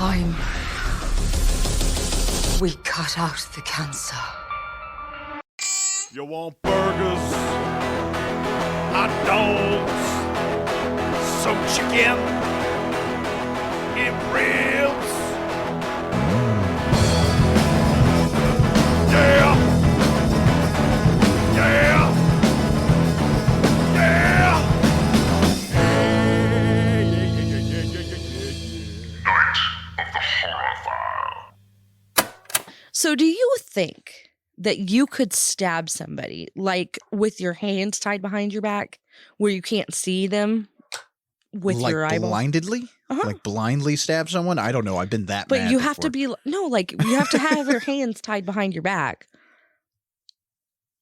time, we cut out the cancer. You want burgers, hot dogs, some chicken, and ribs. Yeah! Yeah! Yeah! So do you think that you could stab somebody, like with your hands tied behind your back, where you can't see them with like your eyeball? blindedly? Like blindly stab someone? I don't know. I've been that But mad you have before. to be, no, like you have to have your hands tied behind your back.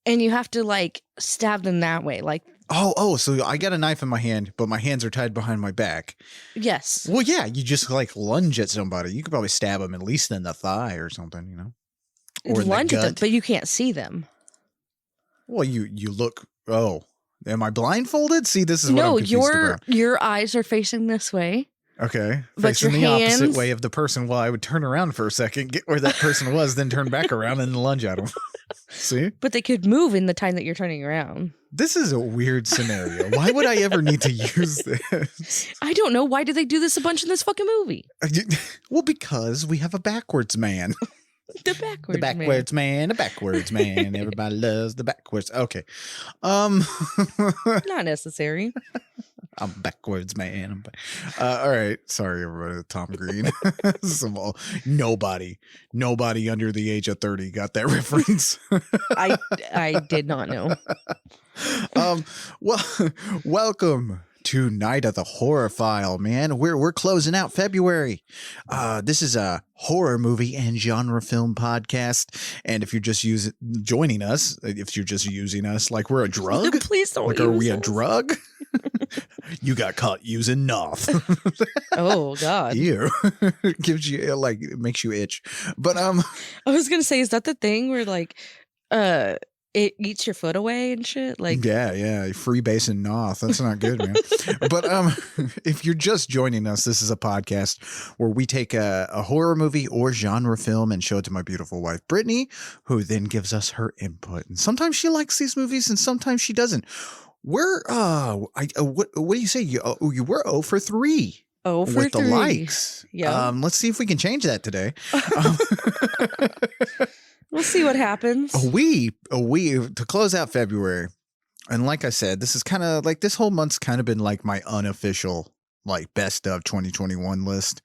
And you have to like stab them that way. Like, Oh, so I got a knife in my hand, but my hands are tied behind my back. yes. Well, yeah, you just like lunge at somebody. You could probably stab them at least in the thigh or something, you know? Or in Lunge the at them, gut. but you can't see them. Well, you look, am I blindfolded? See, this is what I'm No, confused about. your eyes are facing this way. Okay. But Facing the your opposite hands- way of the person. Well, I would turn around for a second, get where that person was, then turn back around and lunge at them. See? But they could move in the time that you're turning around. This is a weird scenario. Why would I ever need to use this? I don't know. Why did they do this a bunch in this fucking movie? Well, because we have a backwards man. The backwards, The backwards man, the backwards man. Everybody loves the backwards. Okay. Not necessary. I'm backwards man. All right. Sorry, everybody. Tom Green. Nobody under the age of 30 got that reference. I did not know. Well, welcome to Night of the Horror File, man. We're closing out February. This is a horror movie and genre film podcast. And if you're just joining us, if you're just using us like we're a drug, Please don't. like are we a use us. drug? You got caught using Noth. Oh God. Ew. Gives you like it makes you itch. But I was gonna say, is that the thing where like it eats your foot away and shit? Like, yeah, freebasing Noth. That's not good, man. But if you're just joining us, this is a podcast where we take a horror movie or genre film and show it to my beautiful wife, Brittany, who then gives us her input. And sometimes she likes these movies and sometimes she doesn't. We're what do you say? You were 0 for 3. oh, for with the 3. likes. Yeah. Let's see if we can change that today. We'll see what happens. We to close out February, and like I said, this is kind of like this whole month's kind of been like my unofficial like best of 2021 list.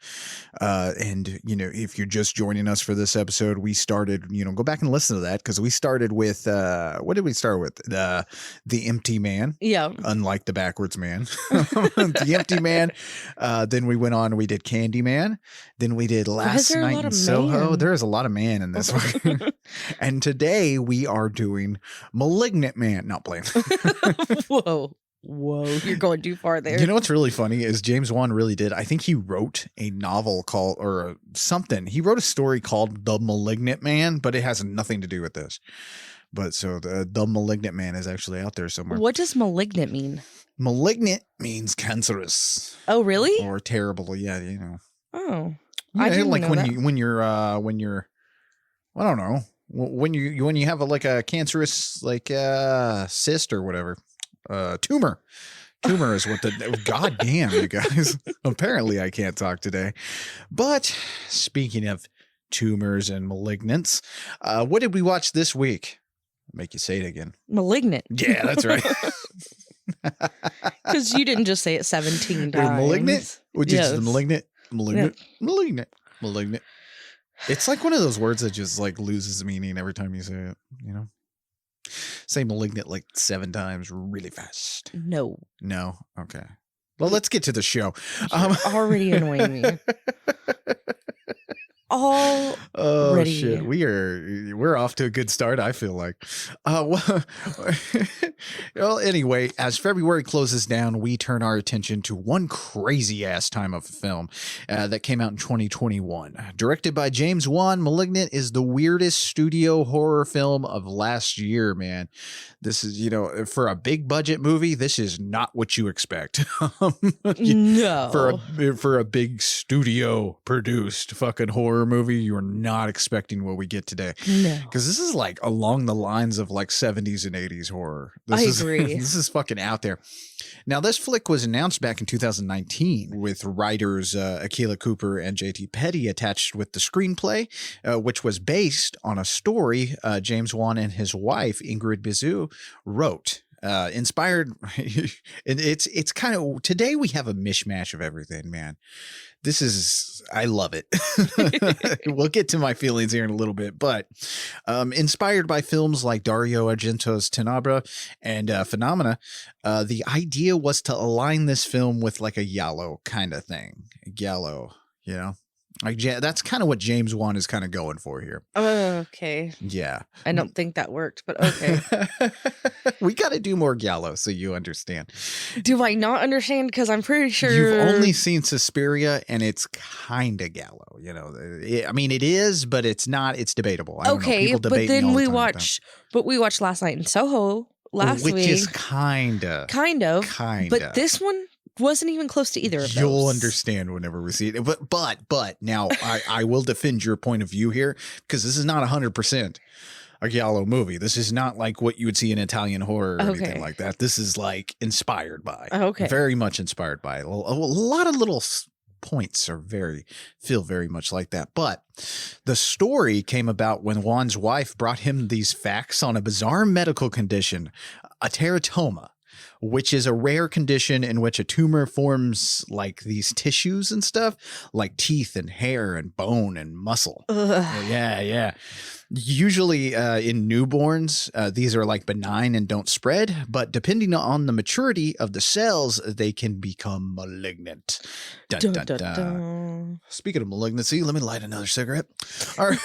And you know, if you're just joining us for this episode, we started, go back and listen to that because we started with what did we start with? The Empty Man. Yeah. Unlike the Backwards Man. The Empty Man. Then we went on, we did Candyman. Then we did Last Night in Soho. Man? There is a lot of man in this one. And today we are doing Malignant Man. Not playing. Whoa, you're going too far there. You know what's really funny is James Wan really did. I think he wrote a novel called or something. He wrote a story called The Malignant Man, but it has nothing to do with this. But so the Malignant Man is actually out there somewhere. What does malignant mean? Malignant means cancerous. Oh, really? Or terrible. Yeah, you know. Oh, Yeah, I didn't like know when that. you're I don't know, when you have a cancerous like cyst or whatever. Tumor is what God damn, you guys. Apparently I can't talk today. But speaking of tumors and malignants, what did we watch this week? Make you say it again. Malignant. Yeah, that's right. Because you didn't just say it 17 times. Malignant? Which Yes. is malignant. It's like one of those words that just like loses meaning every time you say it, you know? Say malignant like 7 times really fast. No. No? Okay. Well, let's get to the show. You're already annoying me. Oh Already. shit. We're we're off to a good start, I feel like. Well, anyway, as February closes down, we turn our attention to one crazy ass time of a film that came out in 2021. Directed by James Wan, Malignant is the weirdest studio horror film of last year, man. This is, for a big budget movie, this is not what you expect. No. For a big studio produced fucking horror movie, you're not expecting what we get today. No. Because this is like along the lines of like 70s and 80s horror. I agree. This is fucking out there. Now, this flick was announced back in 2019 with writers Akela Cooper and J.T. Petty attached with the screenplay, which was based on a story James Wan and his wife, Ingrid Bizu, wrote. Inspired, and it's kind of, today we have a mishmash of everything, man. I love it. We'll get to my feelings here in a little bit, but inspired by films like Dario Argento's Tenebra and Phenomena, the idea was to align this film with like a giallo kind of thing. Giallo, like that's kind of what James Wan is kind of going for here. Okay. Yeah. I don't think that worked, but okay. We got to do more giallo so you understand. Do I not understand? Because I'm pretty sure You've only seen Suspiria, and it's kind of giallo. It is, but it's not. It's debatable. I don't know. Okay, People but debating then all the we time about watch. But we watched Last Night in Soho last which week. is kind of. But this one wasn't even close to either of those. You'll understand whenever we see it. But now I will defend your point of view here, because this is not 100% a giallo movie. This is not like what you would see in Italian horror or anything like that. This is like inspired by. Okay. Very much inspired by. A lot of little points feel very much like that. But the story came about when Juan's wife brought him these facts on a bizarre medical condition, a teratoma, which is a rare condition in which a tumor forms like these tissues and stuff, like teeth and hair and bone and muscle. Ugh. Yeah. Usually in newborns, these are like benign and don't spread, but depending on the maturity of the cells, they can become malignant. Dun, Dun, dun, dun, dun. dun. Speaking of malignancy, let me light another cigarette. All right.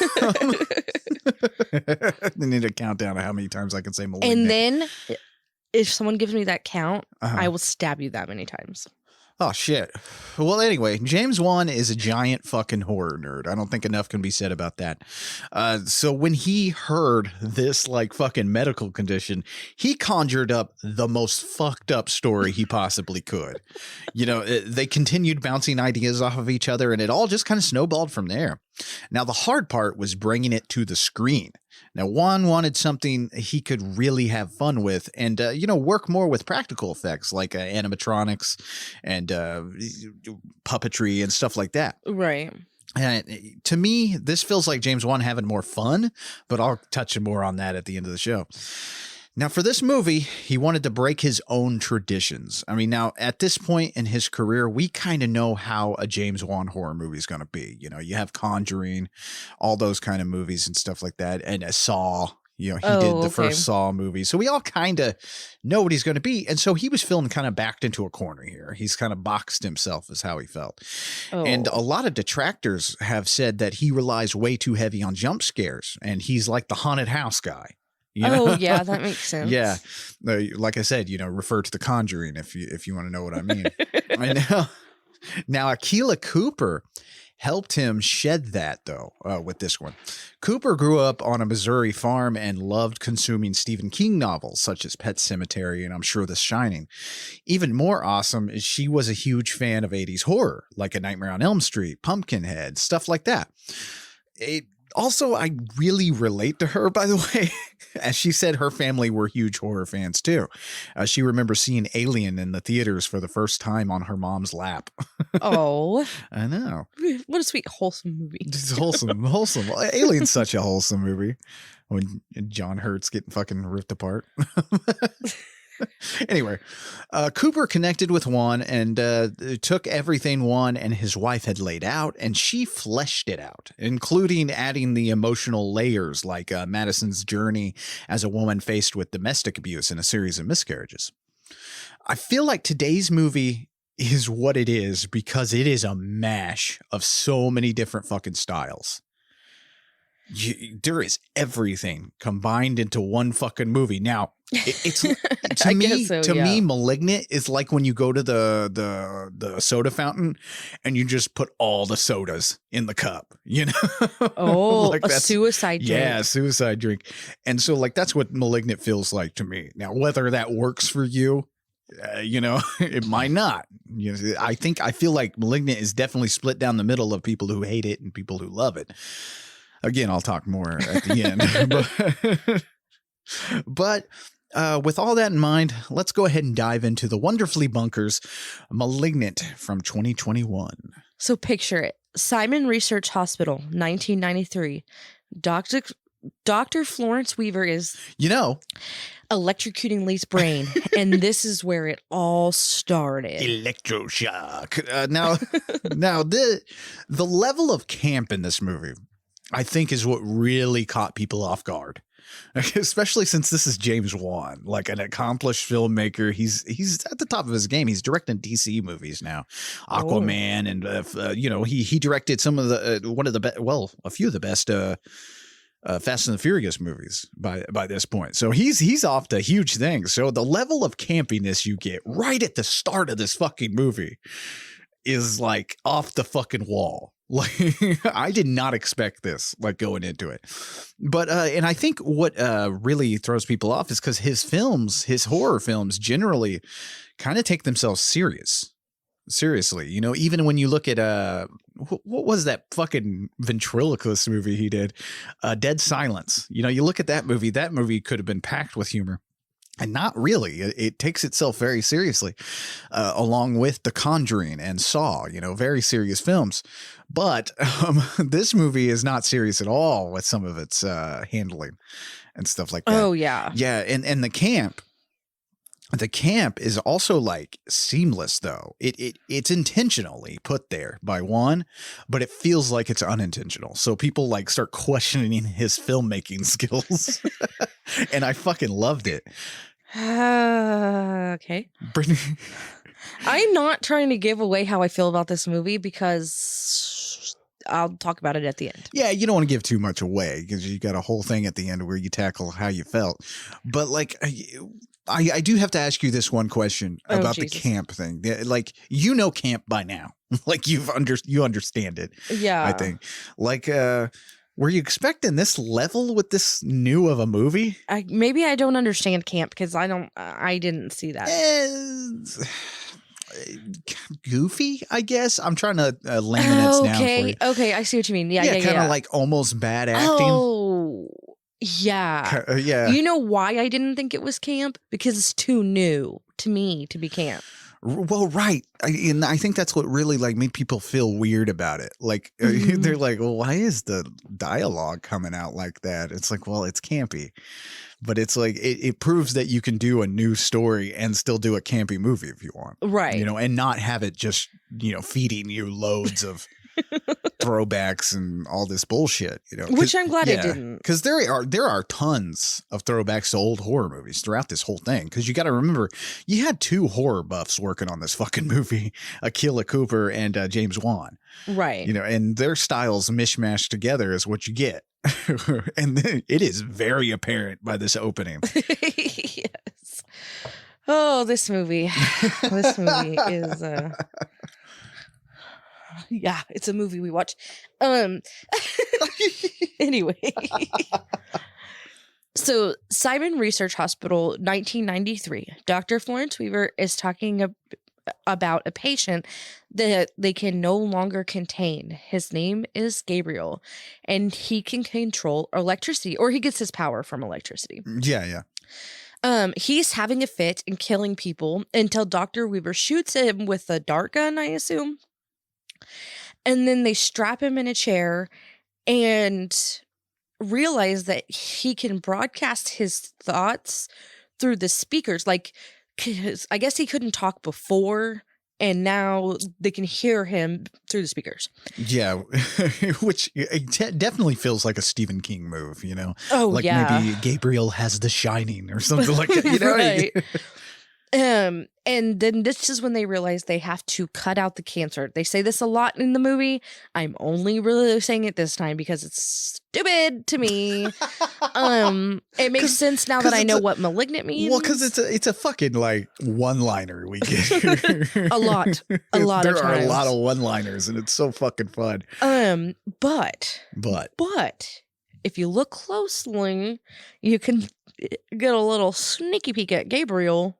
I need a countdown of how many times I can say malignant. And then if someone gives me that count, Uh-huh. I will stab you that many times. Oh, shit. Well, anyway, James Wan is a giant fucking horror nerd. I don't think enough can be said about that. So when he heard this like fucking medical condition, he conjured up the most fucked up story he possibly could. They continued bouncing ideas off of each other, and it all just kind of snowballed from there. Now, the hard part was bringing it to the screen. Now, Wan wanted something he could really have fun with and, work more with practical effects like animatronics and puppetry and stuff like that. Right. And to me, this feels like James Wan having more fun, but I'll touch more on that at the end of the show. Now, for this movie, he wanted to break his own traditions. I mean, now, at this point in his career, we kind of know how a James Wan horror movie is going to be. You have Conjuring, all those kind of movies and stuff like that, and a Saw. He did the first Saw movie. So we all kind of know what he's going to be. And so he was feeling kind of backed into a corner here. He's kind of boxed himself is how he felt. Oh. And a lot of detractors have said that he relies way too heavy on jump scares. And he's like the haunted house guy. Oh, yeah, that makes sense. Yeah. Like I said, refer to The Conjuring if you want to know what I mean. I know. Now, Akela Cooper helped him shed that, though, with this one. Cooper grew up on a Missouri farm and loved consuming Stephen King novels such as Pet Sematary and I'm sure The Shining. Even more awesome is she was a huge fan of 80s horror, like A Nightmare on Elm Street, Pumpkinhead, stuff like that. Also, I really relate to her, by the way. As she said, her family were huge horror fans, too. She remembers seeing Alien in the theaters for the first time on her mom's lap. Oh. I know. What a sweet, wholesome movie. It's wholesome. Alien's such a wholesome movie. When John Hurt's getting fucking ripped apart. Anyway, Cooper connected with Wan and took everything Wan and his wife had laid out, and she fleshed it out, including adding the emotional layers like Madison's journey as a woman faced with domestic abuse and a series of miscarriages. I feel like today's movie is what it is because it is a mash of so many different fucking styles. there is everything combined into one fucking movie. Now, it's to I me, guess so, yeah. Malignant is like when you go to the soda fountain and you just put all the sodas in the cup, you know? Oh, Like a that's- suicide drink. Yeah, suicide drink. And so like that's what Malignant feels like to me. Now, whether that works for you, you know, it might not. You know, I feel like Malignant is definitely split down the middle of people who hate it and people who love it. Again, I'll talk more at the end. But with all that in mind, let's go ahead and dive into the Wonderfully Bunkers Malignant from 2021. So picture it. Simon Research Hospital, 1993. Dr. Florence Weaver is, You know, electrocuting Leigh's brain, and this is where it all started. electroshock. Now the level of camp in this movie, I think, is what really caught people off guard. Especially since this is James Wan, like an accomplished filmmaker. He's at the top of his game. He's directing DC movies now, Aquaman, and you know, he directed some of the a few of the best Fast and the Furious movies by this point. So he's off to huge things. So the level of campiness you get right at the start of this fucking movie is like off the fucking wall. Like I did not expect this, like going into it. But and I think what really throws people off is because his horror films generally kind of take themselves seriously. You know, even when you look at what was that fucking ventriloquist movie he did, Dead Silence. You know, you look at that movie could have been packed with humor. And not really. It takes itself very seriously, along with The Conjuring and Saw, you know, very serious films. But this movie is not serious at all with some of its handling and stuff like that. Oh, yeah. Yeah, and the camp is also like seamless, though. It's intentionally put there by Juan, but it feels like it's unintentional. So people like start questioning his filmmaking skills. And I fucking loved it. Okay. Brittany. I'm not trying to give away how I feel about this movie because I'll talk about it at the end. Yeah, you don't want to give too much away because you got a whole thing at the end where you tackle how you felt. But like, I do have to ask you this one question about the camp thing. Like, you know, camp by now. Like you understand it. Yeah, I think. Like, were you expecting this level with this new of a movie? Maybe I don't understand camp because I didn't see that. Goofy, I guess. I'm trying to laminates down for you. Okay, I see what you mean. Yeah. Kind of like almost bad acting. Oh, yeah. Yeah. You know why I didn't think it was camp? Because it's too new to me to be camp. Well, right. And I think that's what really like made people feel weird about it. Like they're like, well, why is the dialogue coming out like that? It's like, well, it's campy. But it's like it proves that you can do a new story and still do a campy movie if you want. Right. You know, and not have it just, you know, feeding you loads of throwbacks and all this bullshit, you know. Which I'm glad it didn't. Because there are tons of throwbacks to old horror movies throughout this whole thing. Because you got to remember, you had two horror buffs working on this fucking movie, Akela Cooper and James Wan. Right. You know, and their styles mishmashed together is what you get. And it is very apparent by this opening. Yes. Oh, this movie. This movie is yeah, it's a movie we watch. Anyway. So, Simon Research Hospital, 1993. Dr. Florence Weaver is talking about a patient that they can no longer contain. His name is Gabriel, and he can control electricity, or he gets his power from electricity. Yeah. He's having a fit and killing people until Dr. Weaver shoots him with a dart gun, I assume. And then they strap him in a chair and realize that he can broadcast his thoughts through the speakers. Like, 'cause I guess he couldn't talk before, and now they can hear him through the speakers. Yeah, which definitely feels like a Stephen King move, you know? Oh, like yeah. Maybe Gabriel has The Shining or something like that, you know? Right. And then this is when they realize they have to cut out the cancer. They say this a lot in the movie. I'm only really saying it this time because it's stupid to me. It makes sense now that I know what malignant means. Well, because it's a fucking like one-liner we get. a lot There of are times. a lot of one-liners, and it's so fucking fun. But if you look closely, you can get a little sneaky peek at Gabriel.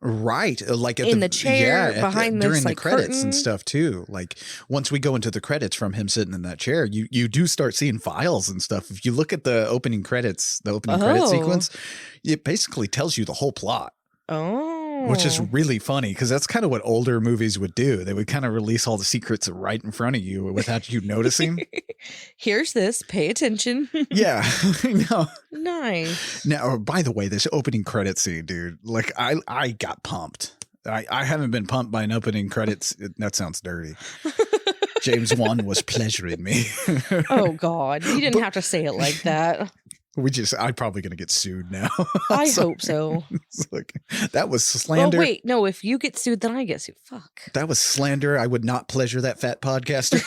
Right, like at in the chair behind this, during the like, credits curtain. and stuff too. Like once we go into the credits from him sitting in that chair, you do start seeing files and stuff. If you look at the opening credits, credit sequence, it basically tells you the whole plot. Oh, Which is really funny because that's kind of what older movies would do. They would kind of release all the secrets right in front of you without you noticing. Here's this. Pay attention. Yeah. No. Nice. Now, by the way, this opening credit scene, dude, like I got pumped. I haven't been pumped by an opening credits. That sounds dirty. James Wan was pleasuring me. Oh, God. You didn't have to say it like that. I'm probably going to get sued now. I hope so. Like, that was slander. Oh, wait. No, if you get sued, then I get sued. Fuck. That was slander. I would not pleasure that fat podcaster.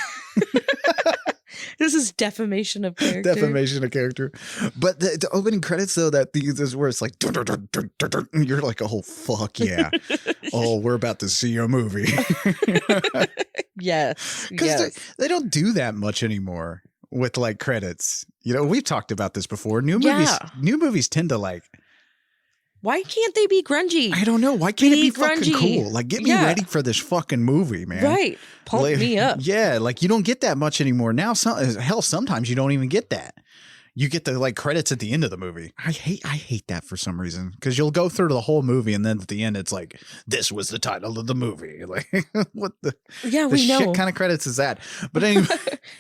This is defamation of character. Defamation of character. But the opening credits, though, this is where it's like, dun, dun, dun, dun, dun, dun, and you're like, oh, fuck yeah. Oh, we're about to see a movie. Yes. Because they don't do that much anymore with like credits. You know, we've talked about this before. New movies tend to like. Why can't they be grungy? I don't know. Why can't it be grungy. fucking cool? Like, get me ready for this fucking movie, man. Right. Pump me up. Yeah, like you don't get that much anymore. Now, sometimes you don't even get that. You get the like credits at the end of the movie. I hate that for some reason because you'll go through the whole movie and then at the end it's like, this was the title of the movie. Like, what the we know. Shit kind of credits is that? But anyway.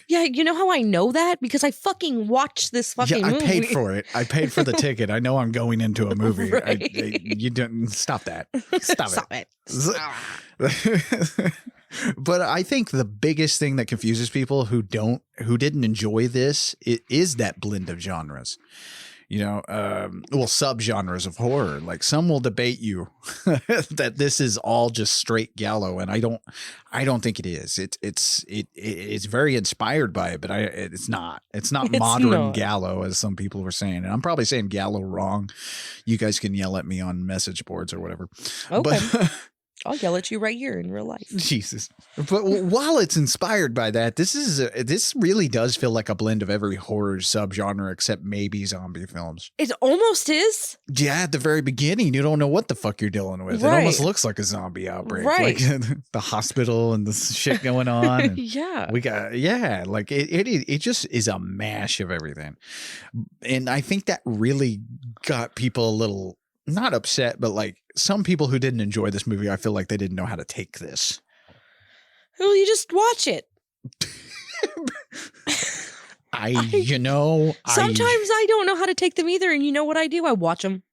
Yeah, you know how I know that? Because I fucking watched this fucking movie. I paid for it. I paid for the ticket. I know I'm going into a movie. Right. You don't stop that. Stop it. But I think the biggest thing that confuses people who didn't enjoy this is that blend of genres. You know, subgenres of horror. Like some will debate you that this is all just straight giallo, and I don't think it is. It's very inspired by it, but it's not. It's not modern giallo, as some people were saying, and I'm probably saying giallo wrong. You guys can yell at me on message boards or whatever. Okay. But I'll yell at you right here in real life. Jesus. But while it's inspired by that, this really does feel like a blend of every horror subgenre except maybe zombie films. It almost is. Yeah, at the very beginning, you don't know what the fuck you're dealing with. Right. It almost looks like a zombie outbreak. Right. Like the hospital and the shit going on. And yeah. Like it just is a mash of everything. And I think that really got people a little, not upset, but like some people who didn't enjoy this movie, I feel like they didn't know how to take this. Well, you just watch it. Sometimes I don't know how to take them either, and you know what I do? I watch them.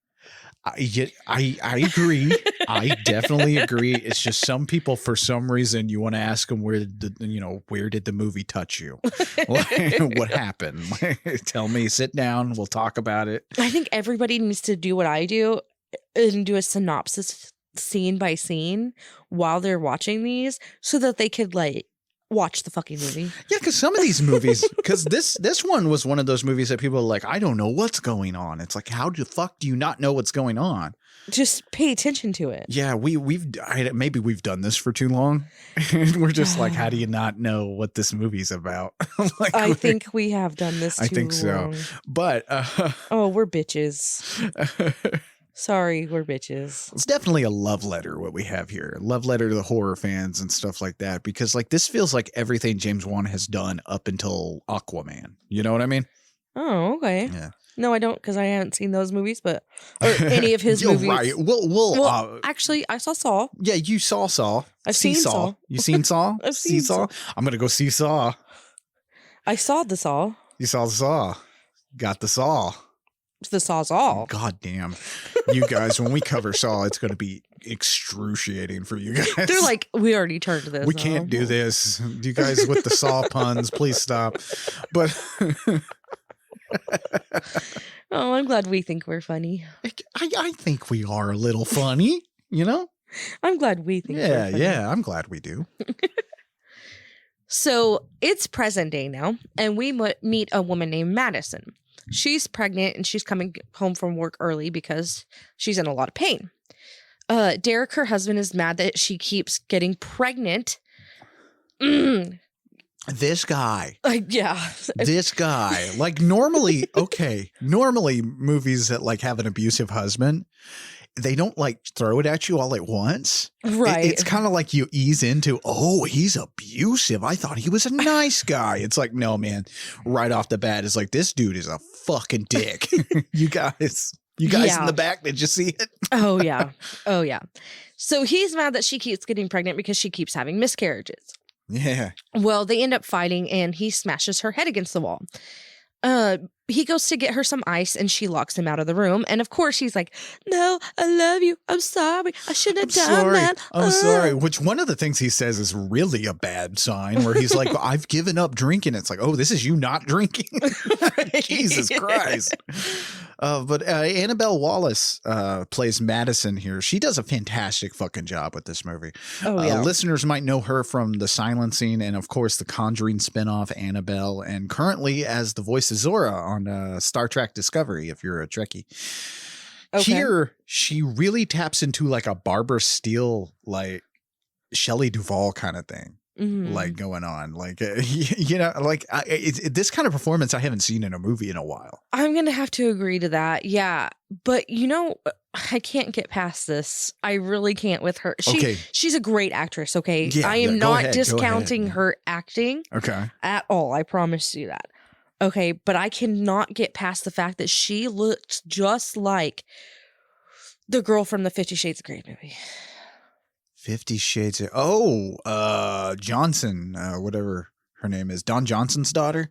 I agree. I definitely agree. It's just some people, for some reason, you want to ask them where did the movie touch you? What happened? Tell me. Sit down. We'll talk about it. I think everybody needs to do what I do and do a synopsis scene by scene while they're watching these, so that they could like watch the fucking movie. Yeah, because some of these movies, because this one was one of those movies that people are like, I don't know what's going on. It's like, how the fuck do you not know what's going on? Just pay attention to it. Yeah, maybe we've done this for too long. We're just like, how do you not know what this movie's about? Like, I think we have done this too I think so. long. But we're bitches. Sorry, we're bitches. It's definitely a love letter what we have here. Love letter to the horror fans and stuff like that, because like this feels like everything James Wan has done up until Aquaman. You know what I mean? Oh, okay. Yeah. No, I don't, because I haven't seen those movies, or any of his movies. Right. Well, actually, I saw Saw. Yeah, you saw Saw. I've seen Saw. You seen Saw? I've seen Saw. I'm gonna go see Saw. I saw the Saw. You saw the Saw. Got the Saw. The Sawzall. God damn. You guys, when we cover Saw, it's going to be excruciating for you guys. They're like, we already turned this. We can't do this. You guys with the Saw puns, please stop. But oh, I'm glad we think we're funny. I think we are a little funny. You know? I'm glad we think. Yeah, we're funny. yeah. I'm glad we do. So it's present day now, and we meet a woman named Madison. She's pregnant, and she's coming home from work early because she's in a lot of pain. Derek, her husband, is mad that she keeps getting pregnant. This guy. Yeah. This guy. Like normally movies that like have an abusive husband, they don't like throw it at you all at once. Right. It's kind of like you ease into, oh, he's abusive. I thought he was a nice guy. It's like, no, man. Right off the bat, it's like, this dude is a fucking dick. You guys in the back, did you see it? Oh, yeah. Oh, yeah. So he's mad that she keeps getting pregnant because she keeps having miscarriages. Yeah. Well, they end up fighting, and he smashes her head against the wall. He goes to get her some ice, and she locks him out of the room. And of course, he's like, "No, I love you. I'm sorry. I shouldn't have done that. I'm sorry." Which one of the things he says is really a bad sign, where he's like, "I've given up drinking." It's like, oh, this is you not drinking. Jesus Christ. But Annabelle Wallis plays Madison here. She does a fantastic fucking job with this movie. Oh, yeah. Listeners might know her from The Silencing and, of course, the Conjuring spinoff, Annabelle, and currently as the voice of Zora on Star Trek Discovery, if you're a Trekkie. Okay. Here, she really taps into like a Barbara Steele, like Shelley Duvall kind of thing. Like going on, like you know, like this kind of performance I haven't seen in a movie in a while. I'm gonna have to agree to that. Yeah, but you know, I can't get past this. I really can't with her. She's a great actress. Okay, Yeah, I am go not ahead, discounting her acting. Okay, at all. I promise you that. Okay, but I cannot get past the fact that she looks just like the girl from the 50 Shades of Grey movie. 50 Shades of Johnson, whatever her name is, Don Johnson's daughter.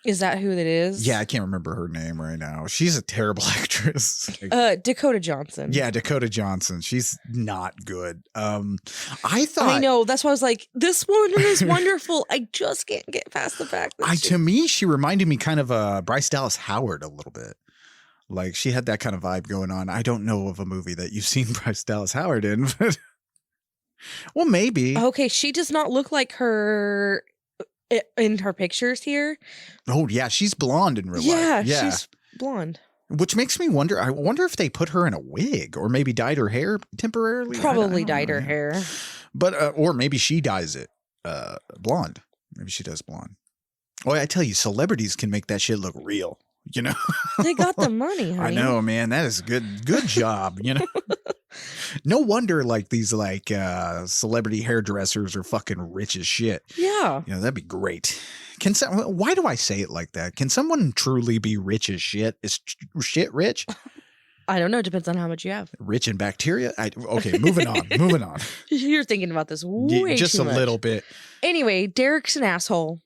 Is that who that is? Yeah, I can't remember her name right now. She's a terrible actress. Dakota Johnson. Yeah, Dakota Johnson. She's not good. I know. That's why I was like, this woman is wonderful. I just can't get past the fact that to me, she reminded me kind of Bryce Dallas Howard a little bit. Like she had that kind of vibe going on. I don't know of a movie that you've seen Bryce Dallas Howard in, but well, maybe. Okay, she does not look like her in her pictures here. Oh, yeah, she's blonde in real life. Yeah, she's blonde. Which makes me wonder, I wonder if they put her in a wig or maybe dyed her hair temporarily. Probably dyed her hair. But, or maybe she dyes it blonde. Maybe she does blonde. Oh, I tell you, celebrities can make that shit look real, you know? They got the money, honey. I know, man. That is good job, you know? No wonder like these like celebrity hairdressers are fucking rich as shit. Yeah. You know, that'd be great. Why do I say it like that? Can someone truly be rich as shit? Is shit rich? I don't know. Depends on how much you have. Rich in bacteria? Okay, moving on. You're thinking about this way just too a much. little bit. Anyway, Derek's an asshole.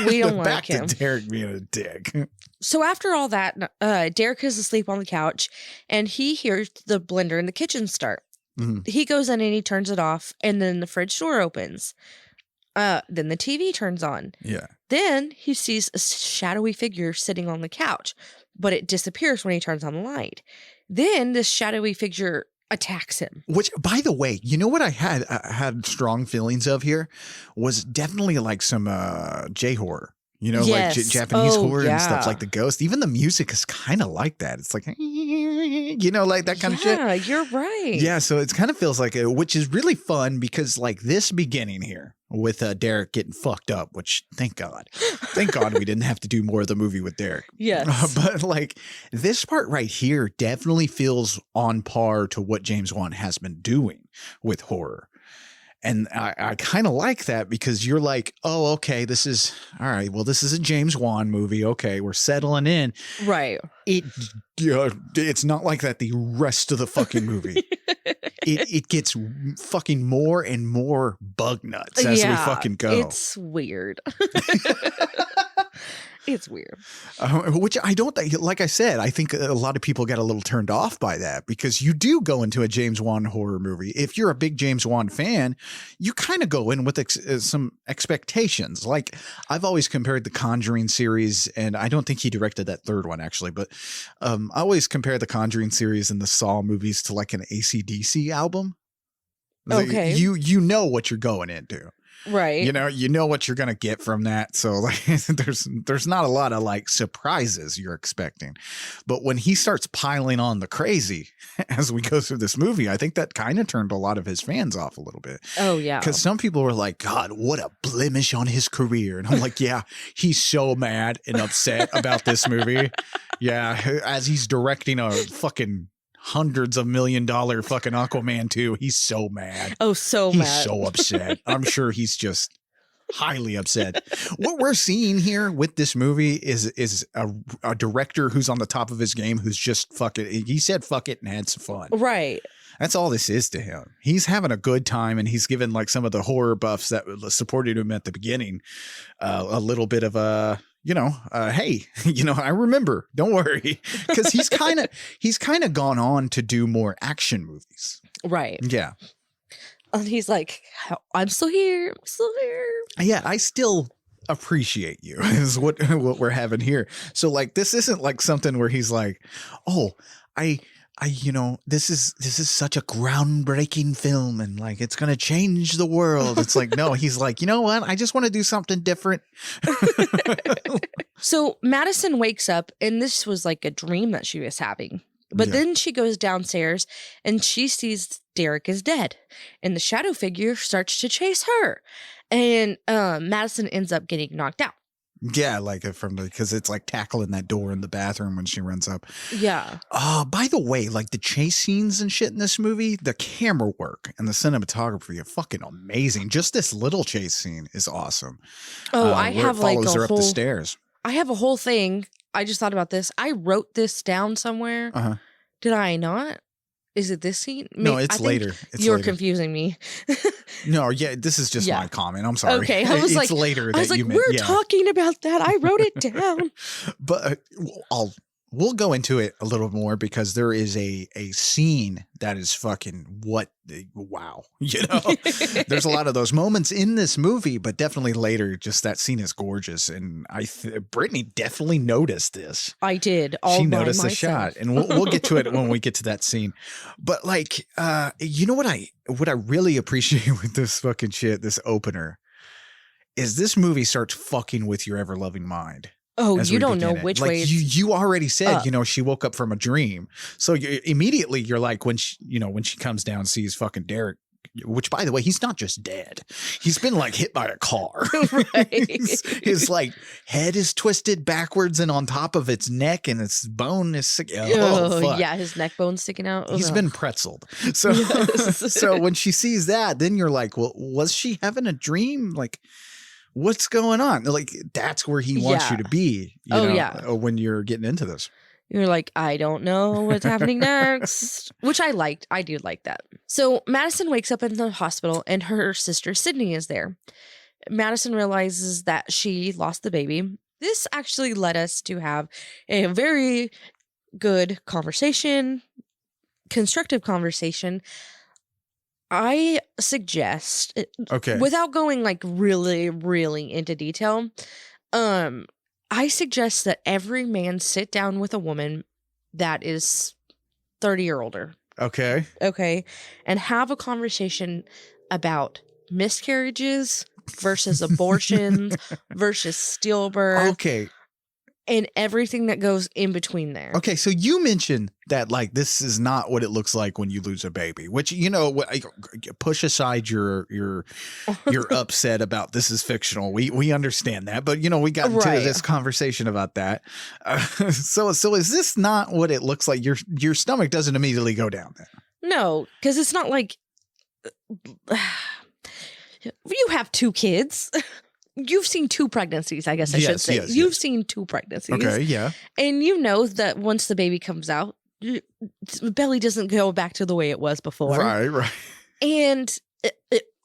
We don't like Back him. to Derek being a dick. So after all that, Derek is asleep on the couch, and he hears the blender in the kitchen start. Mm-hmm. He goes in and he turns it off, and then the fridge door opens. Then the TV turns on. Yeah. Then he sees a shadowy figure sitting on the couch, but it disappears when he turns on the light. Then this shadowy figure attacks him. Which, by the way, you know what I had strong feelings of here was definitely like some J-horror. You know, Yes. like Japanese Oh, horror and stuff yeah. like The Ghost. Even the music is kind of like that. It's like, you know, like that kind of shit. Yeah, you're right. Yeah, so it kind of feels like it, which is really fun because like this beginning here with Derek getting fucked up, which thank God we didn't have to do more of the movie with Derek. Yes. But like this part right here definitely feels on par to what James Wan has been doing with horror. And I kind of like that because you're like, oh, okay, this is all right. Well, this is a James Wan movie. Okay, we're settling in. Right. It's not like that the rest of the fucking movie. it gets fucking more and more bug nuts as we fucking go. It's weird. it's weird. Which I don't think, like I said, I think a lot of people get a little turned off by that because you do go into a James Wan horror movie. If you're a big James Wan fan, you kind of go in with some expectations. Like I've always compared the Conjuring series, and I don't think he directed that third one actually, but I always compare the Conjuring series and the Saw movies to like an AC/DC album. Okay. You know what you're going into. Right. You know what you're going to get from that. So like there's not a lot of like surprises you're expecting. But when he starts piling on the crazy as we go through this movie, I think that kind of turned a lot of his fans off a little bit. Oh, yeah. Because some people were like, God, what a blemish on his career. And I'm like, yeah, he's so mad and upset about this movie. Yeah. As he's directing a fucking hundreds of $1 million fucking Aquaman 2. He's so mad. Oh, so he's mad. so upset. I'm sure he's just highly upset. What we're seeing here with this movie is a director who's on the top of his game, who's just he said fuck it and had some fun. Right. That's all this is to him. He's having a good time, and he's given like some of the horror buffs that supported him at the beginning a little bit of a, hey, I remember, don't worry. Because he's kind of gone on to do more action movies. Right. Yeah. And he's like, I'm still here. I'm still here. Yeah, I still appreciate you is what we're having here. So like, this isn't like something where he's like, oh, this is such a groundbreaking film and like it's going to change the world. It's like, no, he's like, you know what? I just want to do something different. So Madison wakes up and this was like a dream that she was having. But then she goes downstairs and she sees Derek is dead and the shadow figure starts to chase her. And Madison ends up getting knocked out. Yeah, like because it's like tackling that door in the bathroom when she runs up. Yeah. By the way, like the chase scenes and shit in this movie, the camera work and the cinematography are fucking amazing. Just this little chase scene is awesome. Oh, I have like follows her up the stairs. I have a whole thing. I just thought about this. I wrote this down somewhere. Uh-huh. Did I not? Is it this scene? No, it's later. You're confusing me. No, yeah, this is just my comment. I'm sorry. Okay, I was it's later. I was like, we're talking about that. I wrote it down. But we'll go into it a little more because there is a scene that is fucking wow. There's a lot of those moments in this movie, but definitely later, just that scene is gorgeous. And Brittany definitely noticed this. I did. She noticed the shot, and we'll get to it when we get to that scene. But like, what I really appreciate with this fucking shit, this opener, is this movie starts fucking with your ever loving mind. Oh, you don't know which way. You already said, she woke up from a dream. So immediately you're like, when she comes down and sees fucking Derek, which by the way, he's not just dead. He's been like hit by a car. Right. his like head is twisted backwards and on top of its neck and its bone is sick. Oh, yeah. His neck bone's sticking out. He's been pretzeled. So, so when she sees that, then you're like, well, was she having a dream? Like, what's going on? Like, that's where he wants you to be, when you're getting into this. You're like, I don't know what's happening next, which I liked. I do like that. So Madison wakes up in the hospital and her sister Sydney is there. Madison realizes that she lost the baby. This actually led us to have a very good conversation, constructive conversation. I suggest, without going like really, really into detail, I suggest that every man sit down with a woman that is 30 or older. Okay. Okay. And have a conversation about miscarriages versus abortions versus stillbirth. Okay. And everything that goes in between there. Okay, so you mentioned that like this is not what it looks like when you lose a baby, which push aside your upset about this is fictional. We understand that, but we got into this conversation about that. So is this not what it looks like? Your stomach doesn't immediately go down there. No, because it's not like you have 2 kids. You've seen 2 pregnancies, I guess I should say. You've seen 2 pregnancies. Okay, yeah. And you know that once the baby comes out, the belly doesn't go back to the way it was before. Right. And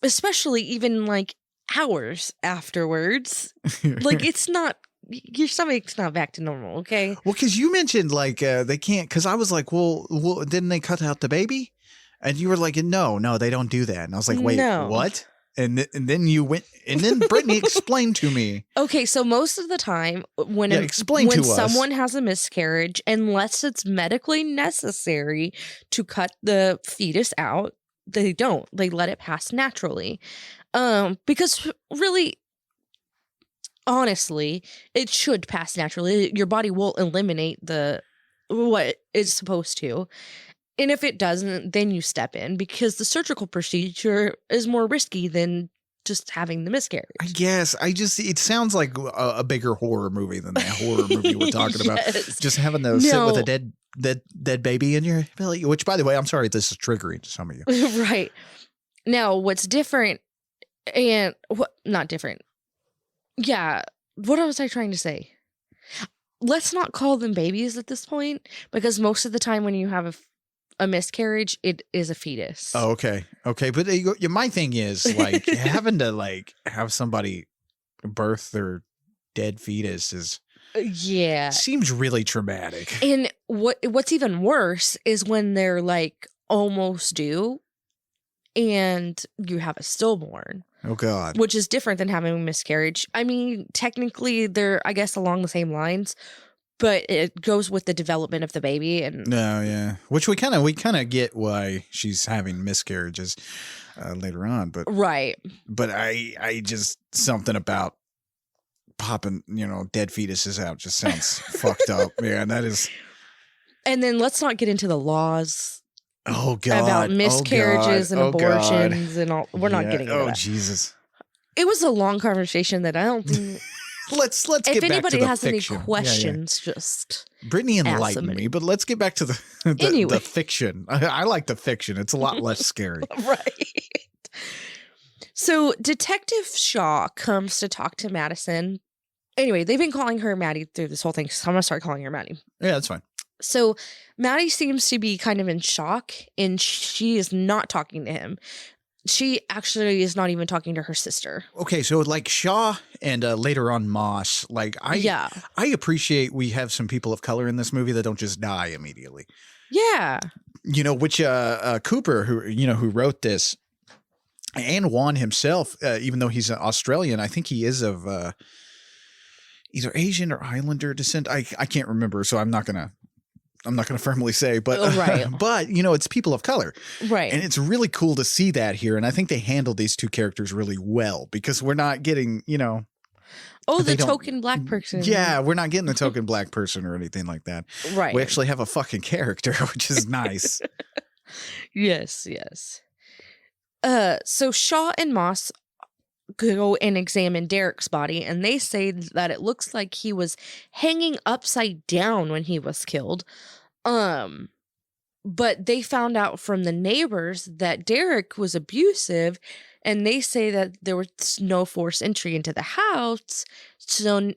especially even like hours afterwards, like it's not your stomach's not back to normal, okay? Well, because you mentioned like they can't. Because I was like, well, didn't they cut out the baby? And you were like, no, they don't do that. And I was like, wait, No. what? And then you went, and then Brittany explained to me. Okay, so most of the time when explain to us. someone has a miscarriage, unless it's medically necessary to cut the fetus out, they don't. They let it pass naturally. Because really, honestly, it should pass naturally. Your body will eliminate what it's supposed to. And if it doesn't, then you step in because the surgical procedure is more risky than just having the miscarriage. I guess. It sounds like a bigger horror movie than that horror movie we're talking about. Just having to sit with a dead baby in your belly, which, by the way, I'm sorry, this is triggering to some of you. Right. Now, what's different and what not different? Yeah. What was I trying to say? Let's not call them babies at this point because most of the time when you have a miscarriage, it is a fetus. Oh, okay. But my thing is like having to like have somebody birth their dead fetus seems really traumatic. And what's even worse is when they're like almost due and you have a stillborn. Oh God. Which is different than having a miscarriage. I mean, technically they're, I guess, along the same lines. But it goes with the development of the baby, and yeah, which we kind of get why she's having miscarriages later on, but right. But I just something about popping dead fetuses out just sounds fucked up, man. That is. And then let's not get into the laws. Oh God, about miscarriages and abortions and all. We're not getting into that. Oh Jesus, it was a long conversation that I don't think. Let's get back to the fiction. If anybody has any questions, just Brittany enlightened me, but let's get back to the fiction. I like the fiction. It's a lot less scary. Right. So Detective Shaw comes to talk to Madison. Anyway, they've been calling her Maddie through this whole thing, so I'm going to start calling her Maddie. Yeah, that's fine. So Maddie seems to be kind of in shock, and she is not talking to him. She actually is not even talking to her sister. Okay, so like Shaw and later on Moss, like I appreciate we have some people of color in this movie that don't just die immediately. Yeah. Which Cooper, who wrote this, and Juan himself, even though he's an Australian, I think he is of either Asian or Islander descent. I can't remember, so I'm not gonna firmly say, but right. But it's people of color, right? And it's really cool to see that here, and I think they handled these two characters really well because we're not getting the token black person. Yeah, we're not getting the token black person or anything like that. Right. We actually have a fucking character, which is nice. Yes. So Shaw and Moss go and examine Derek's body, and they say that it looks like he was hanging upside down when he was killed. But they found out from the neighbors that Derek was abusive, and they say that there was no forced entry into the house. So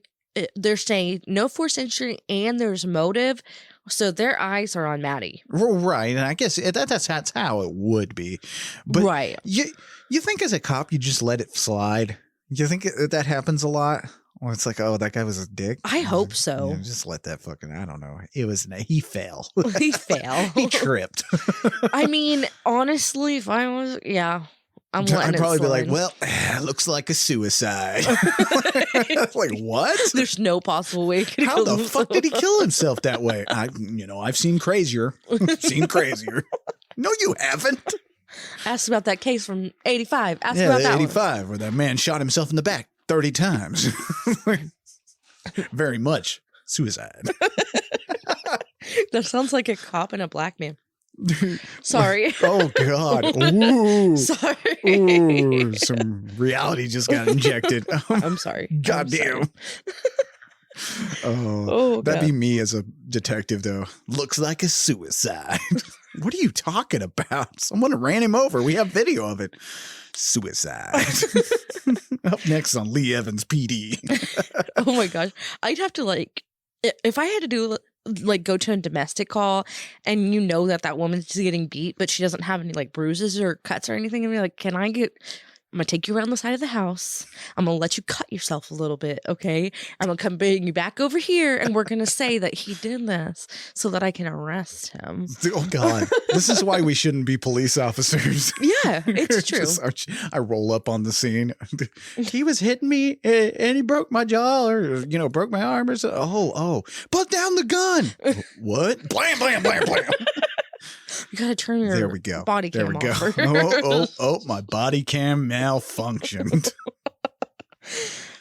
they're saying no forced entry and there's motive. So their eyes are on Maddie. Right. And I guess that's how it would be. But right. You think as a cop, you just let it slide? You think that happens a lot? Well, it's like, oh, that guy was a dick. I hope so. Just let that fucking, I don't know. He fell. He fell. He tripped. I mean, honestly, if I was, I'm letting I'd probably it be like, well, looks like a suicide. Like, what? There's no possible way. How the fuck did he kill himself that way? I've seen crazier. No, you haven't. Ask about that case from 85. Ask about that 85, where that man shot himself in the back 30 times. Very much suicide. That sounds like a cop and a black man. Sorry. Oh, God. Ooh. Sorry. Ooh, some reality just got injected. I'm sorry. Goddamn. Oh, that'd be me as a detective, though. Looks like a suicide. What are you talking about? Someone ran him over. We have video of it. Suicide. Up next on Lee Evans PD. Oh my gosh. I'd have to if I had to do go to a domestic call and that woman's getting beat, but she doesn't have any bruises or cuts or anything, and be like, can I get I'm going to take you around the side of the house. I'm going to let you cut yourself a little bit, okay? I'm going to come bring you back over here, and we're going to say that he did this so that I can arrest him. Oh, God. This is why we shouldn't be police officers. Yeah, it's true. I roll up on the scene. He was hitting me, and he broke my jaw or, broke my arm or so. Oh, put down the gun. What? Blam, blam, blam, blam. You gotta turn your body cam off. Oh, my body cam malfunctioned.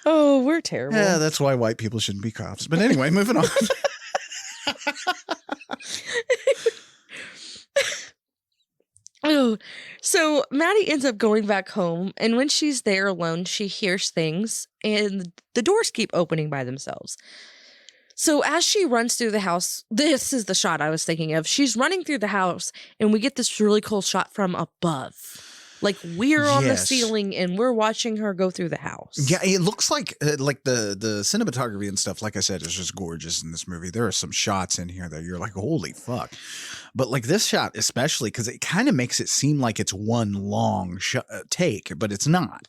Oh, we're terrible. Yeah, that's why white people shouldn't be cops. But anyway, moving on. Oh, so Maddie ends up going back home, and when she's there alone, she hears things, and the doors keep opening by themselves. So as she runs through the house, this is the shot I was thinking of. She's running through the house, and we get this really cool shot from above. Like, we're on the ceiling, and we're watching her go through the house. Yeah, it looks like the cinematography and stuff, like I said, is just gorgeous in this movie. There are some shots in here that you're like, holy fuck. But like this shot especially, because it kind of makes it seem like it's one long take, but it's not,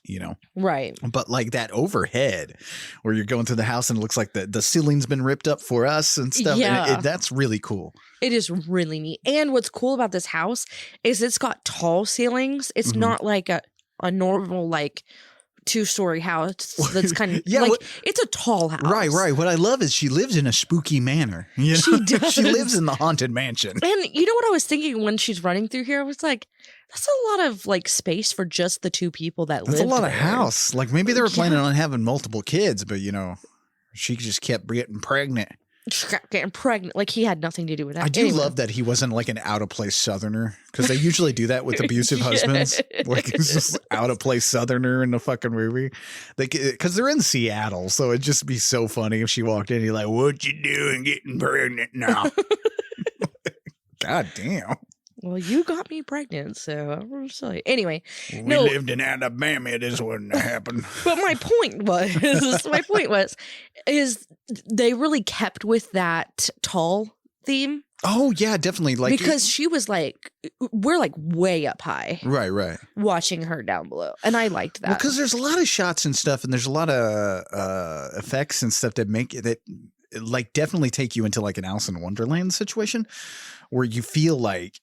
Right. But like that overhead where you're going through the house and it looks like the ceiling's been ripped up for us and stuff. Yeah. And that's really cool. It is really neat. And what's cool about this house is it's got tall ceilings. It's not like a normal, like, 2-story house that's kind of it's a tall house. Right. What I love is she lives in a spooky manor. She does. She lives in the haunted mansion. And you know what I was thinking when she's running through here? I was like, that's a lot of like space for just the two people that live. That's a lot there. of house. Like maybe they were planning on having multiple kids, but she just kept getting pregnant. Getting pregnant, like he had nothing to do with that. I do love that he wasn't like an out of place Southerner, because they usually do that with abusive husbands. Like he's just out of place Southerner in the fucking movie. Because they're in Seattle, so it'd just be so funny if she walked in. He's like, "What you doing, getting pregnant now?" God damn. Well, you got me pregnant, so I'm just like, anyway. We lived in Alabama. This wouldn't happen. But my point was, is they really kept with that tall theme. Oh yeah, definitely. Like because she was like, we're like way up high, right, watching her down below, and I liked that. Well, because there's a lot of shots and stuff, and there's a lot of effects and stuff that make it like definitely take you into like an Alice in Wonderland situation, where you feel like.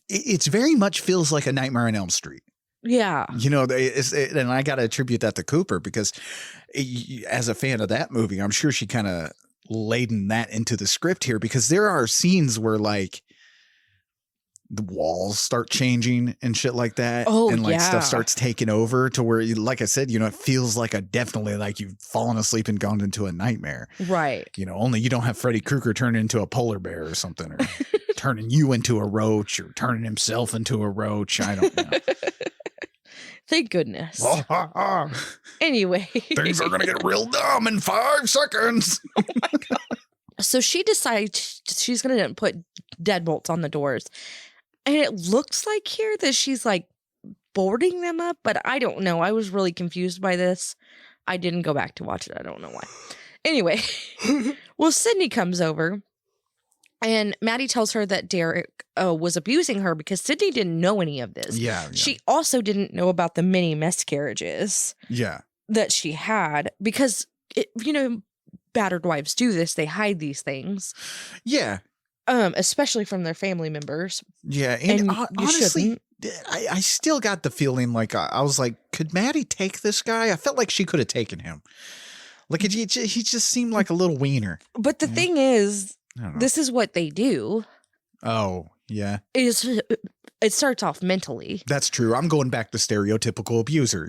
It's very much feels like a Nightmare on Elm Street. Yeah. And I got to attribute that to Cooper because as a fan of that movie, I'm sure she kind of laden that into the script here, because there are scenes where like the walls start changing and shit like that. Oh, and like stuff starts taking over to where, like I said, it feels like definitely like you've fallen asleep and gone into a nightmare. Right. Only you don't have Freddy Krueger turn into a polar bear or something, or turning you into a roach, or turning himself into a roach. I don't know. Thank goodness. Anyway. Things are going to get real dumb in 5 seconds. Oh my God. So she decides she's going to put deadbolts on the doors. And it looks like here that she's like boarding them up, but I don't know. I was really confused by this. I didn't go back to watch it. I don't know why. Anyway, well, Sydney comes over and Maddie tells her that Derek was abusing her because Sydney didn't know any of this. Yeah. She also didn't know about the many miscarriages. Yeah. That she had because, battered wives do this. They hide these things. Yeah. Especially from their family members. Yeah. And honestly, I still got the feeling like I was like, could Maddie take this guy? I felt like she could have taken him. Like he just seemed like a little wiener. But the thing is, this is what they do. Oh, yeah. It starts off mentally. That's true. I'm going back to stereotypical abuser,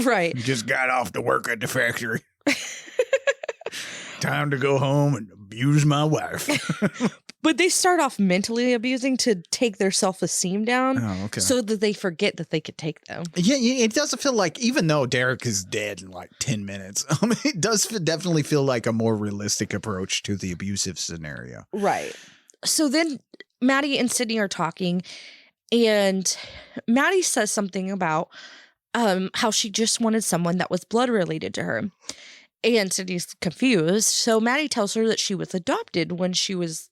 Right. Just got off to work at the factory. Time to go home and abuse my wife. But they start off mentally abusing to take their self-esteem down. Oh, okay. So that they forget that they could take them. Yeah, it doesn't feel like, even though Derek is dead in like 10 minutes, it does definitely feel like a more realistic approach to the abusive scenario. Right. So then Maddie and Sydney are talking, and Maddie says something about how she just wanted someone that was blood related to her. And Sydney's confused. So Maddie tells her that she was adopted when she was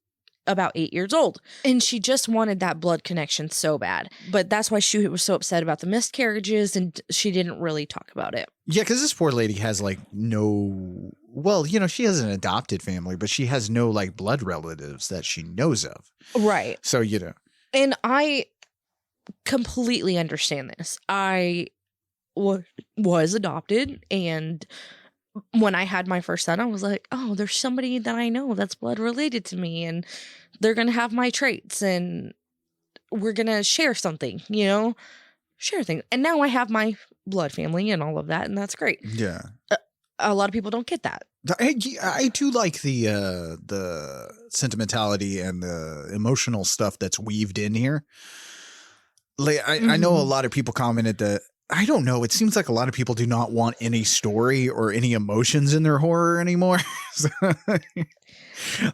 about 8 years old. And she just wanted that blood connection so bad. But that's why she was so upset about the miscarriages, and she didn't really talk about it. Yeah, because this poor lady has like no, well, you know, she has an adopted family, but she has no like blood relatives that she knows of. Right. So, you know. And I completely understand this. I was adopted, and when I had my first son, I was like, oh, there's somebody that I know that's blood related to me, and they're going to have my traits, and we're going to share something, you know, share things. And now I have my blood family and all of that, and that's great. Yeah. A lot of people don't get that. I do like the sentimentality and the emotional stuff that's weaved in here. Like, I know a lot of people commented that, I don't know, it seems like a lot of people do not want any story or any emotions in their horror anymore.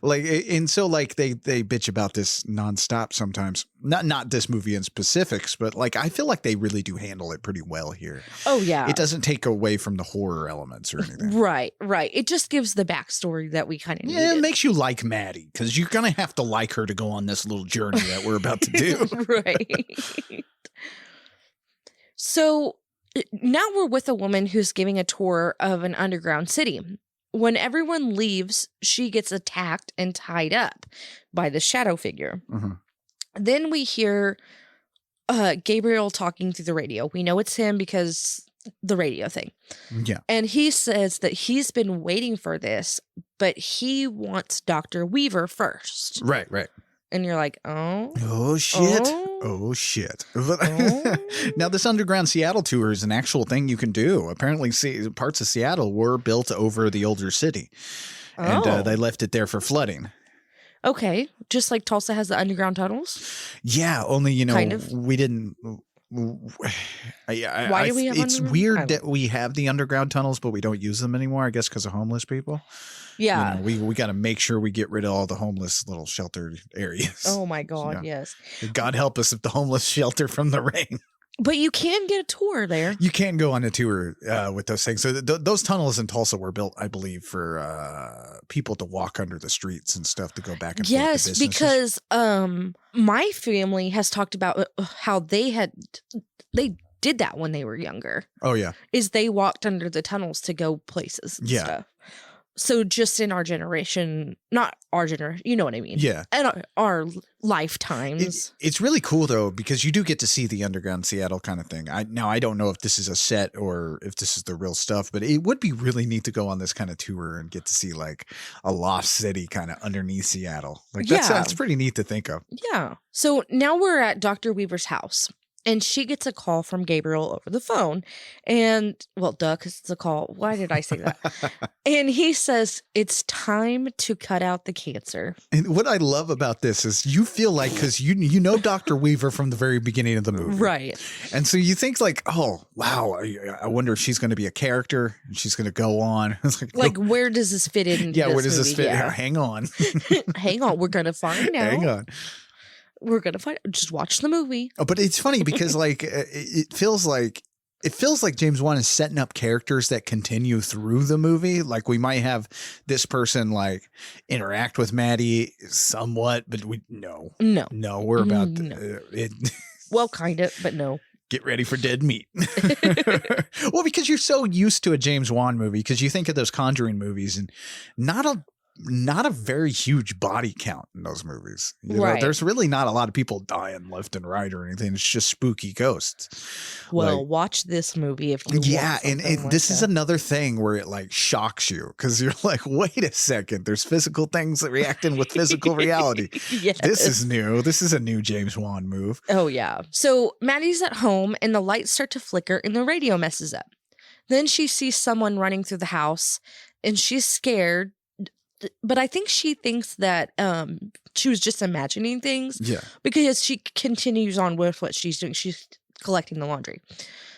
Like, and so like they bitch about this nonstop sometimes. Not this movie in specifics, but like I feel like they really do handle it pretty well here. Oh yeah. It doesn't take away from the horror elements or anything. Right. It just gives the backstory that we kind of Yeah, needed. it makes you like Maddie because you're going to have to like her to go on this little journey that we're about to do. Right. So now we're with a woman who's giving a tour of an underground city. When everyone leaves, she gets attacked and tied up by the shadow figure. Mm-hmm. Then we hear Gabriel talking through the radio. We know it's him because the radio thing. Yeah. And he says that he's been waiting for this, but he wants Dr. Weaver first. Right. And you're like, oh. Oh, shit. Oh. Oh, shit. Oh. Now, this Underground Seattle tour is an actual thing you can do. Apparently, parts of Seattle were built over the older city. And Oh. they left it there for flooding. Okay. Just like Tulsa has the underground tunnels? Yeah, only, you know, Kind of. we didn't. Why do we have It's underground? I weird don't- that we have the underground tunnels, but we don't use them anymore, I guess, because of homeless people. Yeah. You know, we got to make sure we get rid of all the homeless little sheltered areas. Oh my God, Yeah. yes. God help us if the homeless shelter from the rain. But you can get a tour there. You can go on a tour with those things. So those tunnels in Tulsa were built, I believe, for people to walk under the streets and stuff to go back and forth to Yes, businesses. because my family has talked about how they did that when they were younger. Oh, yeah. Is they walked under the tunnels to go places and Yeah. stuff. So just in our generation, not our generation, you know what I mean? Yeah. And our lifetimes. It's really cool, though, because you do get to see the underground Seattle kind of thing. I don't know if this is a set or if this is the real stuff, but it would be really neat to go on this kind of tour and get to see like a lost city kind of underneath Seattle. Like that's pretty neat to think of. Yeah. So now we're at Dr. Weaver's house. And she gets a call from Gabriel over the phone. And, well, duh, because it's a call. Why did I say that? And he says, it's time to cut out the cancer. And what I love about this is you feel like, because you know Dr. Weaver from the very beginning of the movie. Right. And so you think like, oh, wow, I wonder if she's going to be a character. And she's going to go on. It's Like, where does this fit in? yeah, where does this fit? Yeah. Hang on. Hang on. We're going to find out. Hang on. We're going to find out. Just watch the movie. Oh, but it's funny because like it feels like James Wan is setting up characters that continue through the movie. Like we might have this person like interact with Maddie somewhat, but no, we're about it. Well, kind of, but no. Get ready for dead meat. Well, because you're so used to a James Wan movie, because you think of those Conjuring movies and not a very huge body count in those movies. You know, Right. there's really not a lot of people dying left and right or anything. It's just spooky ghosts. Well, Like- watch this movie if you Yeah, want and something like this is that. another thing where it like shocks you because you're like, wait a second, there's physical things that reacting with physical reality. Yes. This is new. This is a new James Wan move. Oh, yeah. So Maddie's at home and the lights start to flicker and the radio messes up. Then she sees someone running through the house and she's scared. But I think she thinks that she was just imagining things Yeah. because she continues on with what she's doing. She's collecting the laundry.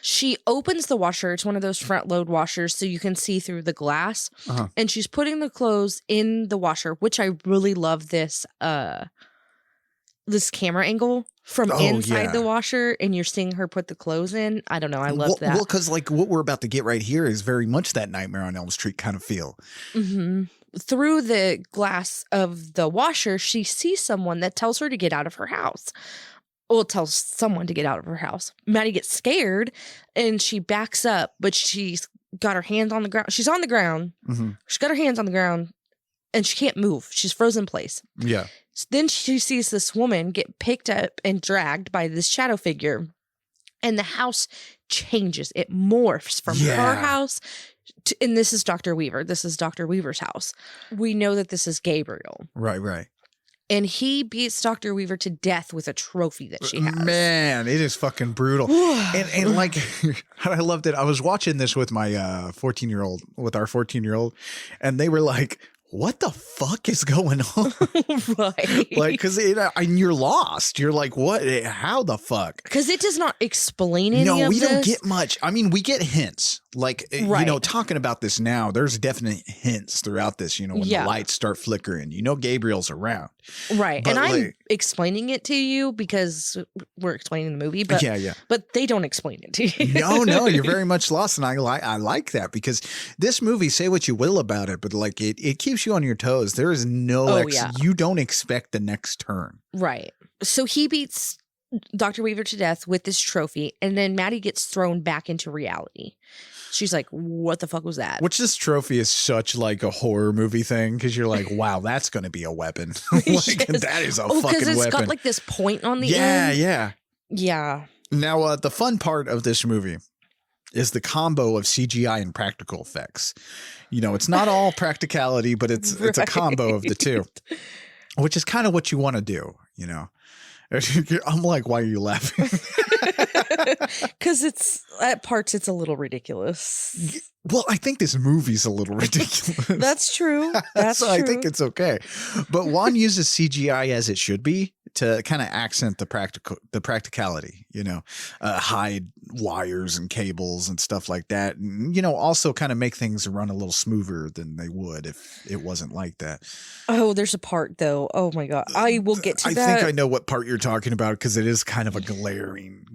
She opens the washer. It's one of those front load washers so you can see through the glass. Uh-huh. And she's putting the clothes in the washer, which I really love this this camera angle from inside the washer, and you're seeing her put the clothes in. I don't know. I love that. Well, because like what we're about to get right here is very much that Nightmare on Elm Street kind of feel. Mm-hmm. Through the glass of the washer, she sees someone that tells her to get out of her house. Well, tells someone to get out of her house. Maddie gets scared and she backs up, but she's got her hands on the ground. She's on the ground. Mm-hmm. She's got her hands on the ground and she can't move. She's frozen in place. Yeah. Then she sees this woman get picked up and dragged by this shadow figure. And the house changes. It morphs from her house and this is Dr. Weaver. This is Dr. Weaver's house. We know that this is Gabriel. Right. And he beats Dr. Weaver to death with a trophy that she has. Man, it is fucking brutal. and like, I loved it. I was watching this with my 14-year-old, with our 14-year-old, and they were like, what the fuck is going on? Right. Like, because you're lost. You're like, what? How the fuck? Because it does not explain any of this. No, we don't get much. I mean, we get hints. Like, talking about this now, there's definite hints throughout this, when the lights start flickering. Gabriel's around. Right. But and I'm explaining it to you because we're explaining the movie. But, but they don't explain it to you. No, you're very much lost. And I like that because this movie, say what you will about it, but like it keeps you on your toes. There is no, you don't expect the next turn. Right. So he beats Dr. Weaver to death with this trophy, and then Maddie gets thrown back into reality. She's like, what the fuck was that? Which this trophy is such like a horror movie thing because you're like, wow, that's going to be a weapon. That is a fucking weapon. Because it's got like this point on the end. Yeah. Now, the fun part of this movie is the combo of CGI and practical effects. It's not all practicality, but it's a combo of the two, which is kind of what you want to do, I'm like, why are you laughing? Because at parts it's a little ridiculous. Well, I think this movie's a little ridiculous. That's true. That's so true. I think it's okay. But Juan uses CGI as it should be to kind of accent the practicality, hide wires and cables and stuff like that. And, also kind of make things run a little smoother than they would if it wasn't like that. Oh, there's a part though. Oh my God. I will get to that. I think I know what part you're talking about because it is kind of a glaring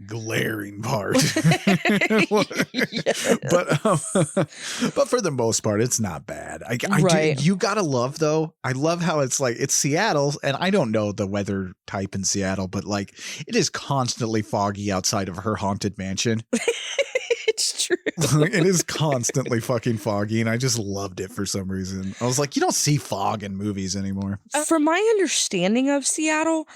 part. But for the most part, it's not bad. You gotta love though. I love how it's like it's Seattle, and I don't know the weather type in Seattle, but like it is constantly foggy outside of her haunted mansion. It's true. It is constantly fucking foggy, and I just loved it for some reason. I was like, you don't see fog in movies anymore. From my understanding of Seattle,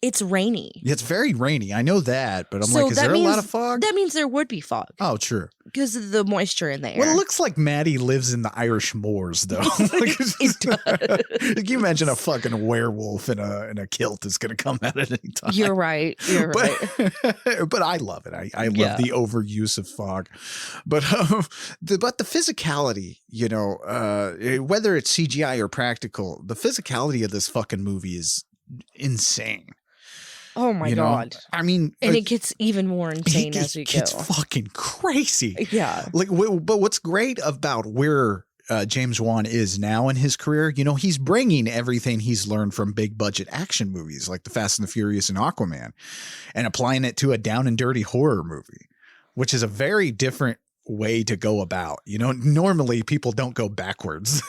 it's rainy. Yeah, it's very rainy. I know that, but I'm like, is there a lot of fog? That means there would be fog. Oh, true. Because of the moisture in the air. Well, it looks like Maddie lives in the Irish moors, though. It does. Can you imagine a fucking werewolf in a kilt is going to come out at any time? You're right. But I love it. I love the overuse of fog. But the physicality, whether it's CGI or practical, the physicality of this fucking movie is insane. Oh my God. I mean, and it gets even more insane as we go. It's fucking crazy. Yeah. But what's great about where James Wan is now in his career, he's bringing everything he's learned from big budget action movies like The Fast and the Furious and Aquaman and applying it to a down and dirty horror movie, which is a very different way to go about. Normally people don't go backwards.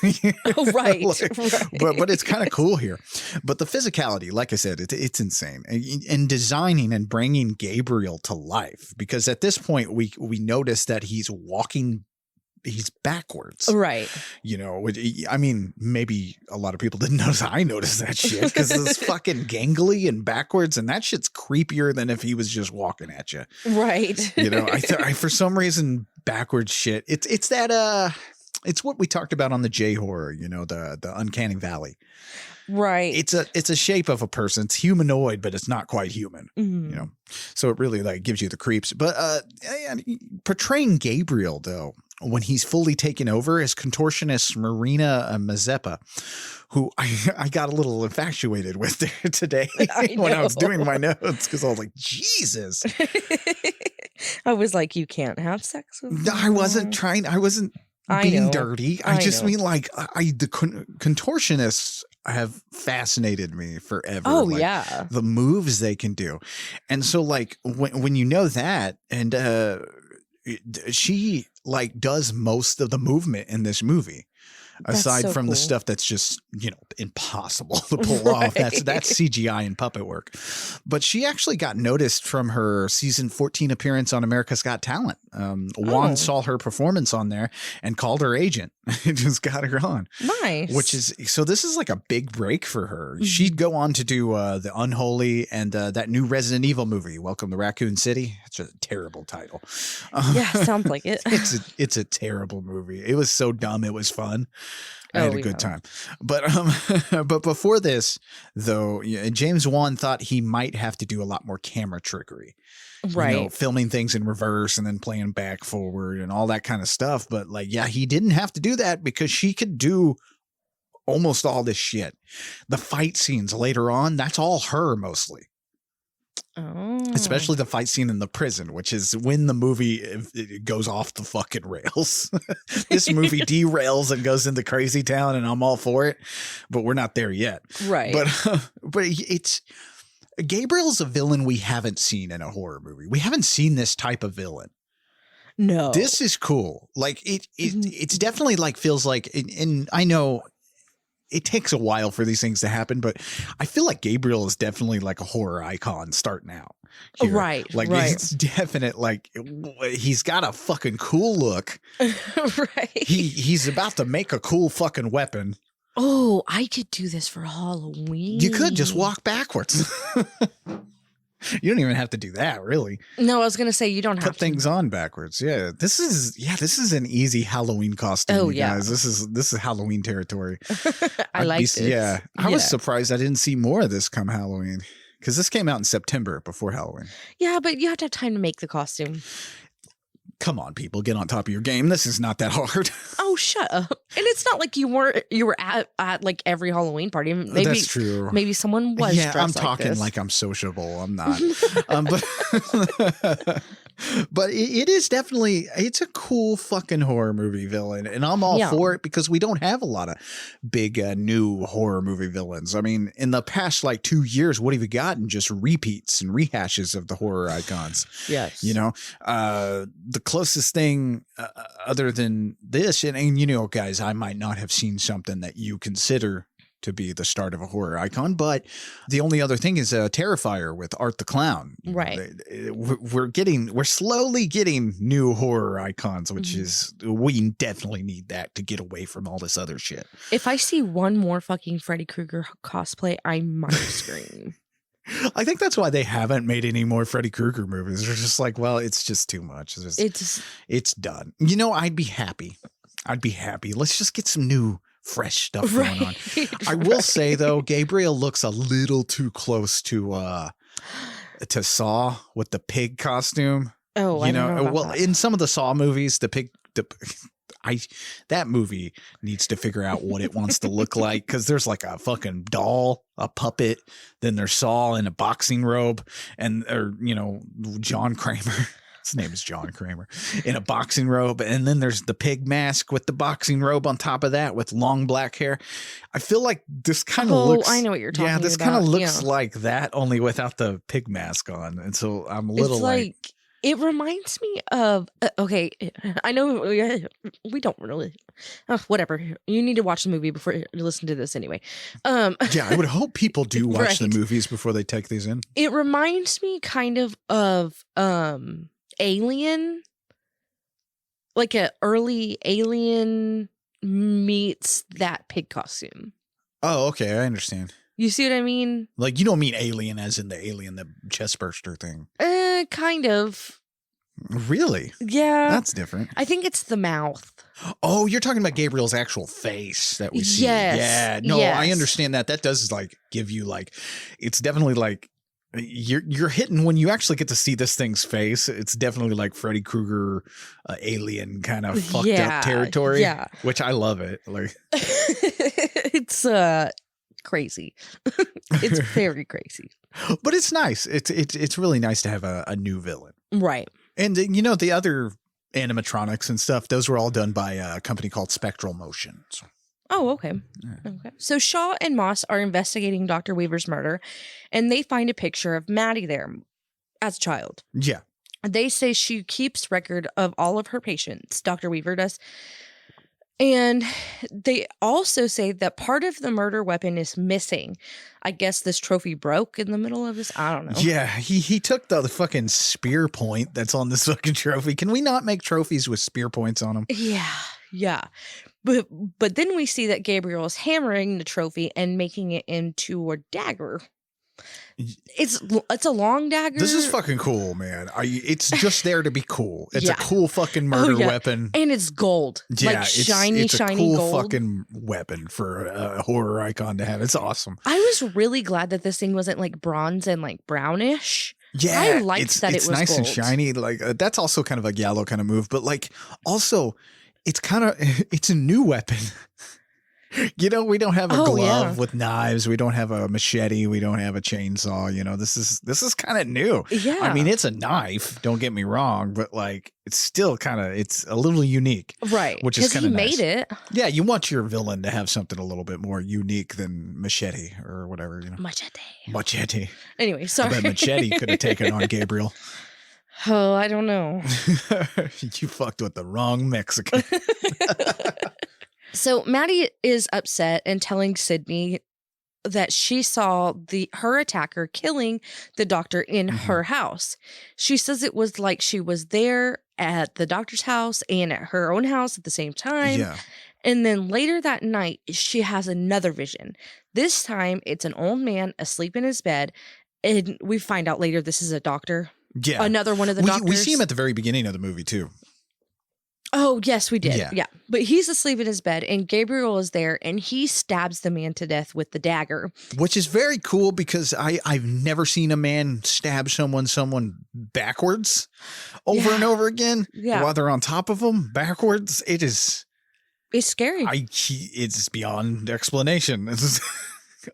Oh, right. But it's kind of cool here. But the physicality, like I said, it's insane. And designing and bringing Gabriel to life, because at this point we notice that he's backwards. Right. I mean, maybe a lot of people didn't notice. I noticed that shit because it's fucking gangly and backwards, and that shit's creepier than if he was just walking at you. Right. I for some reason, backwards shit. It's that it's what we talked about on the J horror, the Uncanny Valley. Right. It's a shape of a person. It's humanoid, but it's not quite human. Mm-hmm. So it really like gives you the creeps. But portraying Gabriel though, when he's fully taken over as contortionist Marina Mazeppa, who I got a little infatuated with today when I was doing my notes because I was like, Jesus. I was like, you can't have sex with me. I wasn't trying. I wasn't being dirty. I just mean like the contortionists have fascinated me forever. Oh, like, yeah. the moves they can do. And so like when you know that, and she like does most of the movement in this movie. That's Aside so from the cool. stuff that's just, impossible to pull off. That's CGI and puppet work. But she actually got noticed from her season 14 appearance on America's Got Talent. Juan saw her performance on there and called her agent and just got her on. Nice. So this is like a big break for her. She'd go on to do The Unholy and that new Resident Evil movie, Welcome to Raccoon City. It's a terrible title. Yeah, sounds like it. It's a terrible movie. It was so dumb. It was fun. I had a good time. But but before this, though, James Wan thought he might have to do a lot more camera trickery. Right. Filming things in reverse and then playing back forward and all that kind of stuff. But like, yeah, he didn't have to do that because she could do almost all this shit. The fight scenes later on, that's all her mostly. Oh. Especially the fight scene in the prison, which is when the movie it goes off the fucking rails. This movie derails and goes into crazy town, and I'm all for it, but we're not there yet. Right. But it's Gabriel's a villain we haven't seen in a horror movie. We haven't seen this type of villain. No. This is cool. Like it's definitely like feels like, and I know it takes a while for these things to happen, but I feel like Gabriel is definitely like a horror icon starting out. Here. Right. Like right. it's definite. Like he's got a fucking cool look. Right. He's about to make a cool fucking weapon. Oh, I could do this for Halloween. You could just walk backwards. You don't even have to do that, really. No, I was gonna say you don't have Put to. things on backwards. Yeah, this is an easy Halloween costume. Oh, you guys. This is Halloween territory. I like this. Yeah, I was surprised I didn't see more of this come Halloween because this came out in September before Halloween. Yeah, but you have to have time to make the costume. Come on, people, get on top of your game. This is not that hard. Oh, shut up! And it's not like you were at like every Halloween party. Maybe that's true. Maybe someone was. Yeah, I'm dressed talking like I'm sociable. I'm not. But it is definitely, it's a cool fucking horror movie villain, and I'm all for it because we don't have a lot of big new horror movie villains. I mean, in the past like 2 years, what have you gotten? Just repeats and rehashes of the horror icons. Yes. The closest thing other than this, and guys, I might not have seen something that you consider to be the start of a horror icon, but the only other thing is Terrifier with Art the Clown. Right. We're slowly getting new horror icons, which is, we definitely need that to get away from all this other shit. If I see one more fucking Freddy Krueger cosplay, I might scream. I think that's why they haven't made any more Freddy Krueger movies. They're just like, well, it's just too much. It's done. I'd be happy. Let's just get some new fresh stuff going on. I will say though, Gabriel looks a little too close to Saw with the pig costume. Oh, I don't know about that. In some of the Saw movies, that movie needs to figure out what it wants to look like, because there's like a fucking doll, a puppet, then there's Saw in a boxing robe, or John Kramer. His name is John Kramer in a boxing robe. And then there's the pig mask with the boxing robe on top of that with long black hair. I feel like this kind of looks. I know what you're talking about. Yeah, this kind of looks like that, only without the pig mask on. And so I'm a little it reminds me of, okay, I know we don't really, whatever. You need to watch the movie before you listen to this anyway. Yeah, I would hope people do watch the movies before they take these in. It reminds me kind of Alien, like a early Alien meets that pig costume. Oh, okay, I understand. You see what I mean? Like, you don't mean Alien as in the Alien, the chest burster thing. Kind of. Really? Yeah. That's different. I think it's the mouth. Oh, you're talking about Gabriel's actual face that we see. Yes. Yeah. No, I understand that. That does give you it's definitely you're hitting when you actually get to see this thing's face. It's definitely like Freddy Krueger, alien kind of fucked up territory. Yeah. Which I love it. It's crazy. It's very crazy. But it's nice. It's really nice to have a new villain. Right. And the other animatronics and stuff, those were all done by a company called Spectral Motion. So Oh, okay. Okay. So Shaw and Moss are investigating Dr. Weaver's murder, and they find a picture of Maddie there as a child. Yeah. They say she keeps record of all of her patients, Dr. Weaver does. And they also say that part of the murder weapon is missing. I guess this trophy broke in the middle of this. I don't know. Yeah, he took the fucking spear point that's on this fucking trophy. Can we not make trophies with spear points on them? Yeah. But then we see that Gabriel is hammering the trophy and making it into a dagger. It's a long dagger. This is fucking cool, man. It's just there to be cool. It's Yeah. a cool fucking murder weapon. And it's gold. Yeah, like shiny, it's a shiny cool gold. fucking weapon for a horror icon to have. It's awesome. I was really glad that this thing wasn't like bronze and like brownish. Yeah, I liked that it it's was nice gold. and shiny. Like that's also kind of a Gallo kind of move, but like also it's a new weapon. You know, we don't have a glove with knives. We don't have a machete. We don't have a chainsaw. You know, this is kind of new. Yeah. I mean, it's a knife. Don't get me wrong, but like, it's still it's a little unique. Right. Which is kind of nice. He made it. Yeah. You want your villain to have something a little bit more unique than machete or whatever, you know. Machete. Anyway, I sorry. bet machete could have taken on Gabriel. Oh, I don't know. You fucked with the wrong Mexican. So Maddie is upset and telling Sydney that she saw her attacker killing the doctor in her house. She says it was like she was there at the doctor's house and at her own house at the same time. Yeah. And then later that night, she has another vision. This time, it's an old man asleep in his bed. And we find out later this is a doctor. Yeah. Another one of the doctors. We see him at the very beginning of the movie, too. Oh, yes, we did. Yeah. Yeah. But he's asleep in his bed and Gabriel is there and he stabs the man to death with the dagger. Which is very cool because I've never seen a man stab someone backwards over and over again while they're on top of them backwards. It's scary. It's beyond explanation.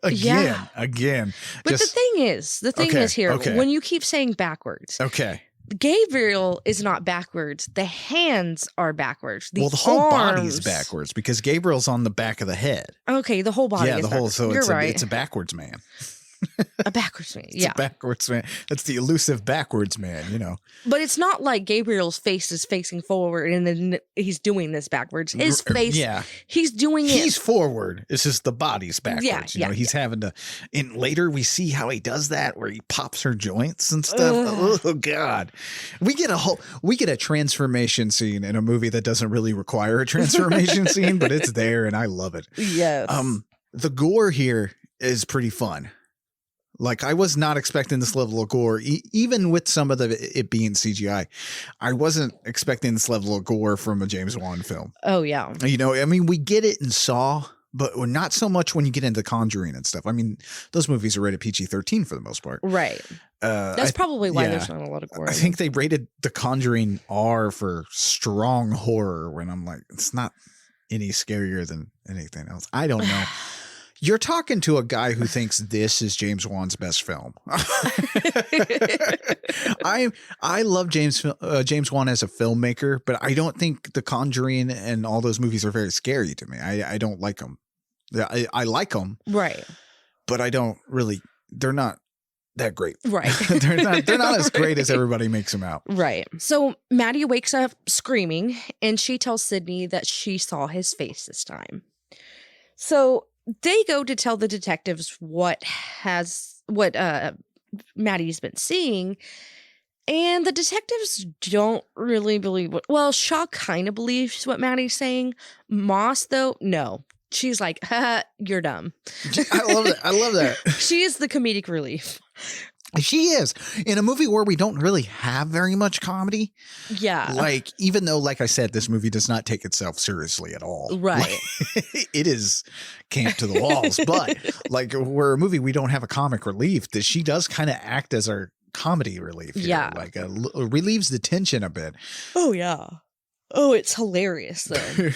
Again. But the thing is here, when you keep saying backwards. Okay. Gabriel is not backwards. The hands are backwards. The whole body is backwards because Gabriel's on the back of the head. Okay, the whole body is backwards. So You're right. It's a backwards man. A backwards man, yeah. It's a backwards man. That's the elusive backwards man, you know. But it's not like Gabriel's face is facing forward and then he's doing this backwards. His face, he's doing it. He's forward. It's just the body's backwards. Yeah, he's having to. And later we see how he does that, where he pops her joints and stuff. Oh God, we get a transformation scene in a movie that doesn't really require a transformation scene, but it's there, and I love it. Yes. The gore here is pretty fun. Like, I was not expecting this level of gore, even with some of it being CGI. I wasn't expecting this level of gore from a James Wan film. Oh, yeah. You know, I mean, we get it in Saw, but not so much when you get into Conjuring and stuff. I mean, those movies are rated PG-13 for the most part. Right. That's probably why there's not a lot of gore. I think they rated The Conjuring R for strong horror, when I'm like, it's not any scarier than anything else. I don't know. You're talking to a guy who thinks this is James Wan's best film. I love James Wan as a filmmaker, but I don't think The Conjuring and all those movies are very scary to me. I don't like them. I like them, right? But I don't really. They're not that great, right? they're not as great as everybody makes them out, right? So Maddie wakes up screaming, and she tells Sydney that she saw his face this time. So they go to tell the detectives what Maddie's been seeing, and the detectives don't really believe well, Shaw kind of believes what Maddie's saying. Moss, though, no. She's like, you're dumb. I love that. She is the comedic relief. She is, in a movie where we don't really have very much comedy. Yeah. Like, even though, like I said, this movie does not take itself seriously at all. Right. Like, it is camp to the walls. But like, we're a movie, we don't have a comic relief. That she does kind of act as our comedy relief here. Yeah. Like, relieves the tension a bit. Oh, yeah. Oh, it's hilarious, though.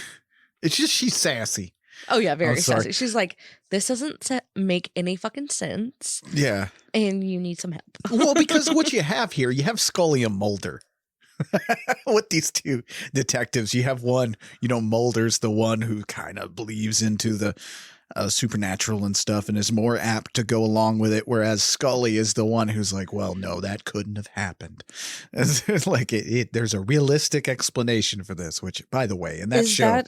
It's just, she's sassy. Oh, yeah, very sassy. She's like, this doesn't make any fucking sense. Yeah. And you need some help. Well, because what you have here, you have Scully and Mulder. With these two detectives, you have one, Mulder's the one who kind of believes into the supernatural and stuff and is more apt to go along with it, whereas Scully is the one who's like, well, no, that couldn't have happened. It's like there's a realistic explanation for this, which, by the way, in that show,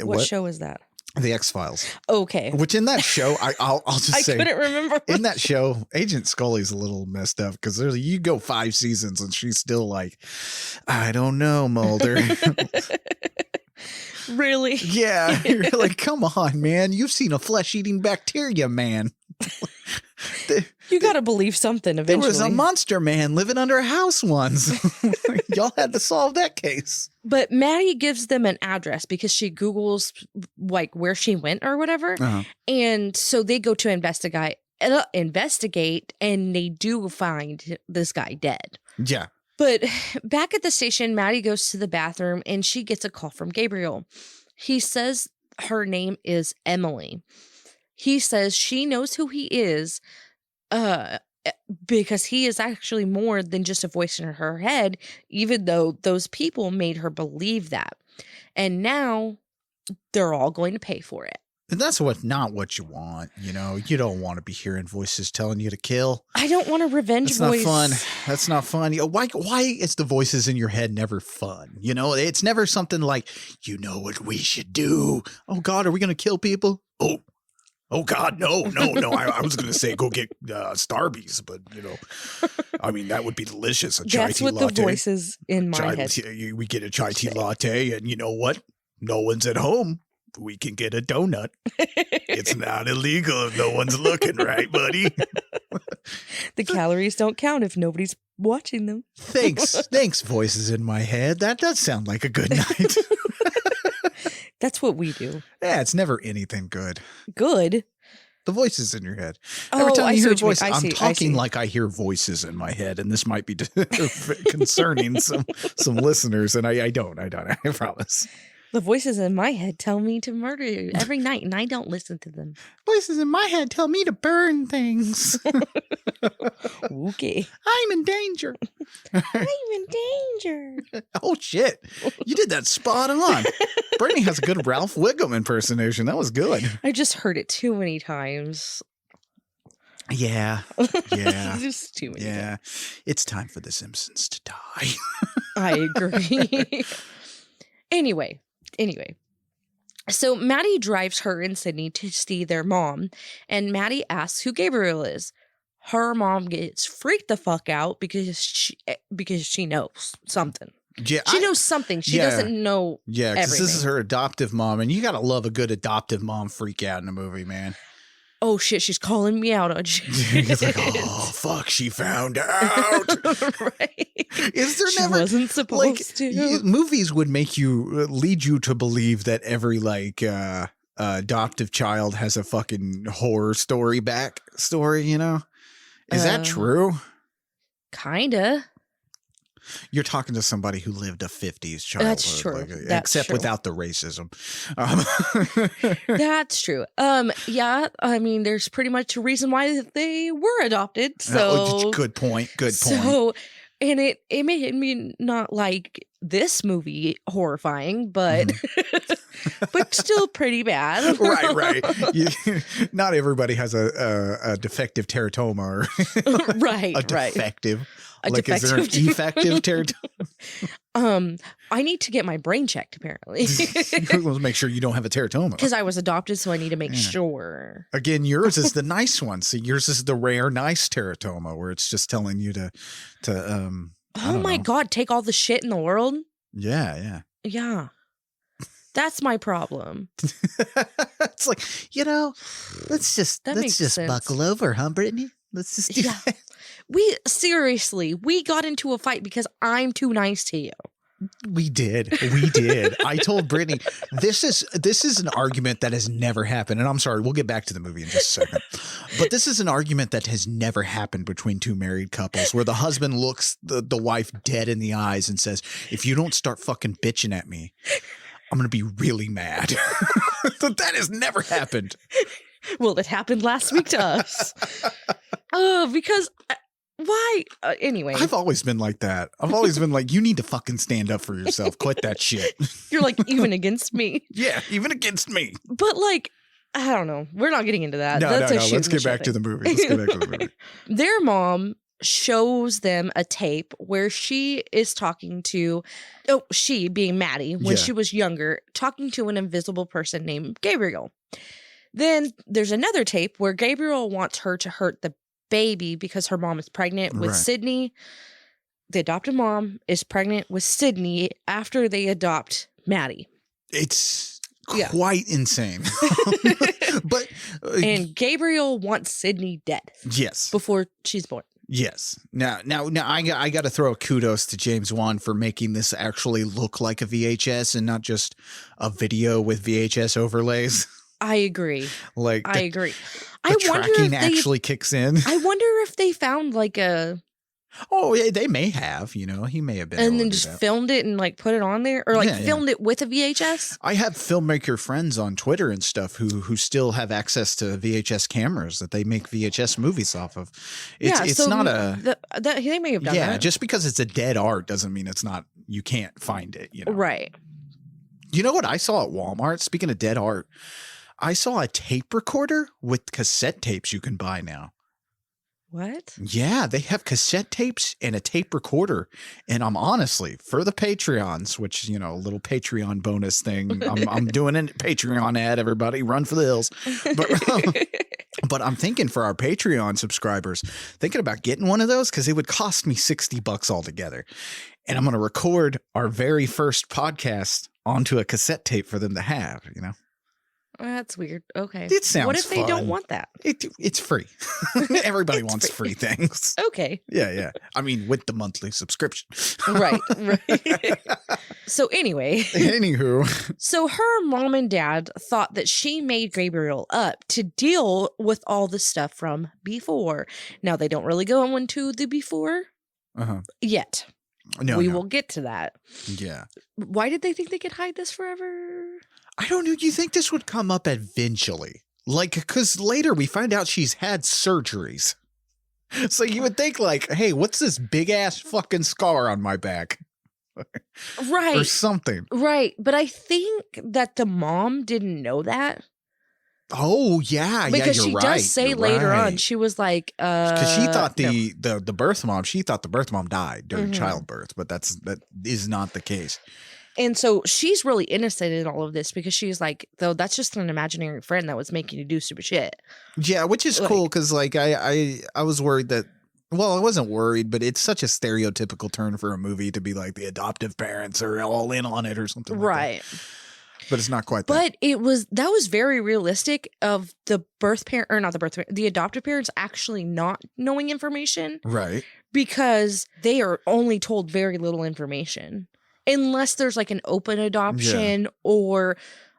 what show is that? The X-Files. Okay. Which in that show, I'll just say, I couldn't remember. In that show, Agent Scully's a little messed up because you go 5 seasons and she's still like, I don't know, Mulder. Really? Yeah. You're like, come on, man. You've seen a flesh-eating bacteria, man. You got to believe something eventually. There was a monster man living under a house once. Y'all had to solve that case. But Maddie gives them an address because she Googles like where she went or whatever. Uh-huh. And so they go to investigate and they do find this guy dead. Yeah. But back at the station, Maddie goes to the bathroom and she gets a call from Gabriel. He says her name is Emily. He says she knows who he is because he is actually more than just a voice in her head, even though those people made her believe that. And now they're all going to pay for it. And that's not what you want. You don't want to be hearing voices telling you to kill. I don't want a revenge voice. That's not fun. Why is the voices in your head never fun? It's never something like, what we should do. Oh God, are we going to kill people? Oh God, no. I was going to say go get Starbies, but that would be delicious. A chai That's tea what latte. the voices in my head. We get a chai tea latte, and you know what? No one's at home. We can get a donut. It's not illegal if no one's looking, right, buddy? The calories don't count if nobody's watching them. Thanks, voices in my head. That does sound like a good night. That's what we do. Yeah, it's never anything good. Good? The voices in your head. Every time you hear a voice, I'm talking like I hear voices in my head, and this might be concerning some listeners, and I don't, I promise. The voices in my head tell me to murder you every night, and I don't listen to them. Voices in my head tell me to burn things. Okay. I'm in danger. I'm in danger. Oh, shit. You did that spot on. Brittany has a good Ralph Wiggum impersonation. That was good. I just heard it too many times. Yeah. Just too many times. It's time for the Simpsons to die. I agree. Anyway. So Maddie drives her and Sydney to see their mom, and Maddie asks who Gabriel is. Her mom gets freaked the fuck out because she knows something. Yeah, she knows something. She doesn't know. Yeah, because this is her adoptive mom, and you gotta love a good adoptive mom freak out in a movie, man. Oh shit, she's calling me out on shit. It's like, oh fuck, she found out. Right? Is there she never wasn't supposed to? Movies would make you lead you to believe that every adoptive child has a fucking horror story backstory. Is that true? Kinda. You're talking to somebody who lived a 50s childhood. That's true. Except without the racism. That's true. Yeah, I mean, there's pretty much a reason why they were adopted. So good point. So, and it made me not like this movie horrifying, but but still pretty bad. Right. Not everybody has a defective teratoma or right. A defective. Is there an effective teratoma? I need to get my brain checked, apparently. Let's make sure you don't have a teratoma. Because I was adopted, so I need to make sure. Again, yours is the nice one. See, yours is the rare, nice teratoma where it's just telling you to oh my God, take all the shit in the world? Yeah. That's my problem. It's like, let's just buckle over, huh, Brittany? Let's just do that. We got into a fight because I'm too nice to you. We did. I told Brittany, this is an argument that has never happened. And I'm sorry, we'll get back to the movie in just a second. But this is an argument that has never happened between two married couples where the husband looks the wife dead in the eyes and says, if you don't start fucking bitching at me, I'm going to be really mad. That has never happened. Well, it happened last week to us. Because Why? Anyway. I've always been like that. I've always been like, you need to fucking stand up for yourself. Quit that shit. You're like, even against me. Yeah, even against me. But like, I don't know. We're not getting into that. No. Let's get back to the movie. Their mom shows them a tape where she is talking to, she being Maddie, when she was younger, talking to an invisible person named Gabriel. Then there's another tape where Gabriel wants her to hurt the baby because her mom is pregnant with Sydney. The adopted mom is pregnant with Sydney after they adopt Maddie. It's quite insane. But and Gabriel wants Sydney dead. Yes. Before she's born. Yes. Now I got to throw kudos to James Wan for making this actually look like a VHS and not just a video with VHS overlays. I agree. I agree. The tracking actually kicks in. I wonder if they found like a. Oh, yeah, they may have. You know, he may have been. And then just filmed it and like put it on there, or like filmed it with a VHS. I have filmmaker friends on Twitter and stuff who still have access to VHS cameras that they make VHS movies off of. It's not a. They may have done that. Yeah, just because it's a dead art doesn't mean it's not. You can't find it. You know, right? You know what I saw at Walmart? Speaking of dead art. I saw a tape recorder with cassette tapes you can buy now. What? Yeah, they have cassette tapes and a tape recorder. And I'm honestly, for the Patreons, which, you know, a little Patreon bonus thing, I'm doing a Patreon ad, everybody, run for the hills. But I'm thinking for our Patreon subscribers, thinking about getting one of those because it would cost me $60 altogether. And I'm going to record our very first podcast onto a cassette tape for them to have, you know? That's weird. Okay. It sounds What if they fun. don't want that? It's free. Everybody wants free things. Okay. Yeah. I mean, with the monthly subscription. Right. So anyway. Anywho. So her mom and dad thought that she made Gabriel up to deal with all the stuff from before. Now, they don't really go into the before yet. No, we will get to that. Yeah. Why did they think they could hide this forever? I don't know. You think this would come up eventually? Like, because later we find out she's had surgeries. So you would think like, hey, what's this big ass fucking scar on my back? Right. Or something. Right. But I think that the mom didn't know that. Oh, yeah. Because you're she right. does say later on, she was like, because she thought the birth mom, she thought the birth mom died during childbirth, but that is not the case. And so she's really innocent in all of this because she's like, though, that's just an imaginary friend that was making you do stupid shit. Yeah, which is cool because like I was worried that, well, I wasn't worried, but it's such a stereotypical turn for a movie to be like the adoptive parents are all in on it or something like that. But it's not quite that. But that was very realistic of the the adoptive parents actually not knowing information. Right. Because they are only told very little information. Unless there's like an open adoption or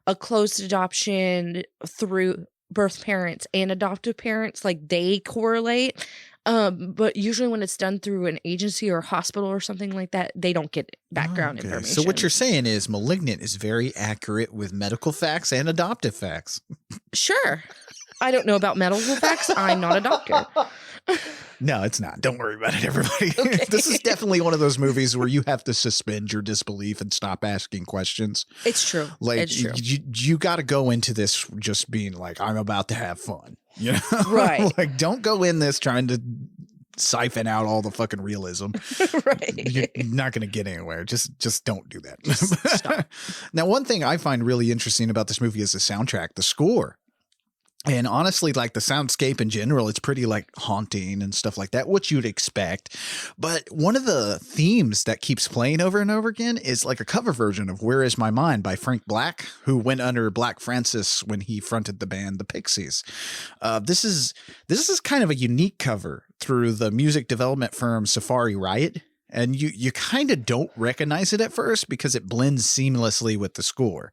a closed adoption through birth parents and adoptive parents, like they correlate. But usually when it's done through an agency or hospital or something like that, they don't get background information. So what you're saying is Malignant is very accurate with medical facts and adoptive facts. Sure. I don't know about medical facts. I'm not a doctor. No, it's not. Don't worry about it, everybody. Okay. This is definitely one of those movies where you have to suspend your disbelief and stop asking questions. It's true. Like it's true. You got to go into this just being like, I'm about to have fun. You know, right? Like, don't go in this trying to siphon out all the fucking realism. Right. You're not going to get anywhere. Just don't do that. Stop. Now, one thing I find really interesting about this movie is the soundtrack, the score. And honestly, like the soundscape in general, it's pretty like haunting and stuff like that, which you'd expect. But one of the themes that keeps playing over and over again is like a cover version of Where Is My Mind by Frank Black, who went under Black Francis when he fronted the band The Pixies. This is kind of a unique cover through the music development firm Safari Riot. And you kind of don't recognize it at first because it blends seamlessly with the score.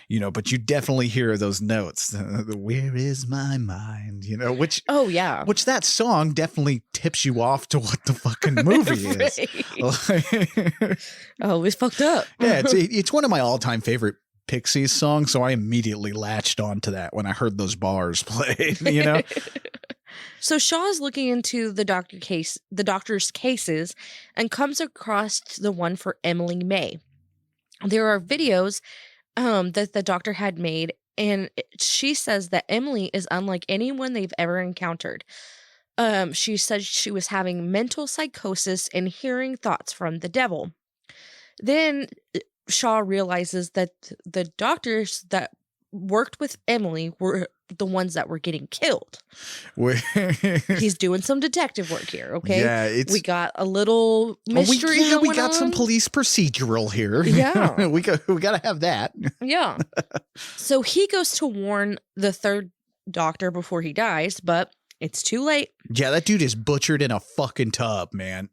You know, but you definitely hear those notes. The Where Is My Mind? You know, which that song definitely tips you off to what the fucking movie is. Oh, it's fucked up. Yeah, it's one of my all-time favorite Pixies songs, so I immediately latched onto that when I heard those bars played. You know. So Shaw is looking into the doctor's cases and comes across the one for Emily May. There are videos that the doctor had made, and she says that Emily is unlike anyone they've ever encountered. She said she was having mental psychosis and hearing thoughts from the devil. Then Shaw realizes that the doctors that worked with Emily were the ones that were getting killed. He's doing some detective work here, okay? Yeah, we got a little mystery going on. We got some police procedural here. Yeah. we got to have that. Yeah. So he goes to warn the third doctor before he dies, but it's too late. Yeah, that dude is butchered in a fucking tub, man.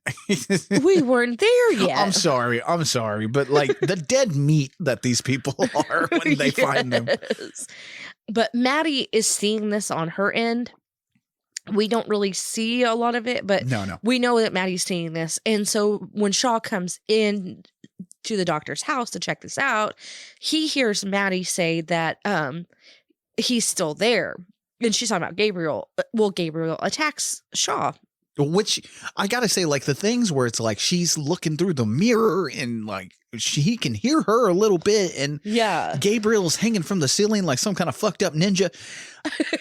We weren't there yet. I'm sorry, but like the dead meat that these people are when they find them. But Maddie is seeing this on her end. We don't really see a lot of it, but no. We know that Maddie's seeing this. And so when Shaw comes in to the doctor's house to check this out, he hears Maddie say that he's still there. And she's talking about Gabriel. Well, Gabriel attacks Shaw. Which I gotta say, like the things where it's like she's looking through the mirror and like he can hear her a little bit, and yeah, Gabriel's hanging from the ceiling like some kind of fucked up ninja.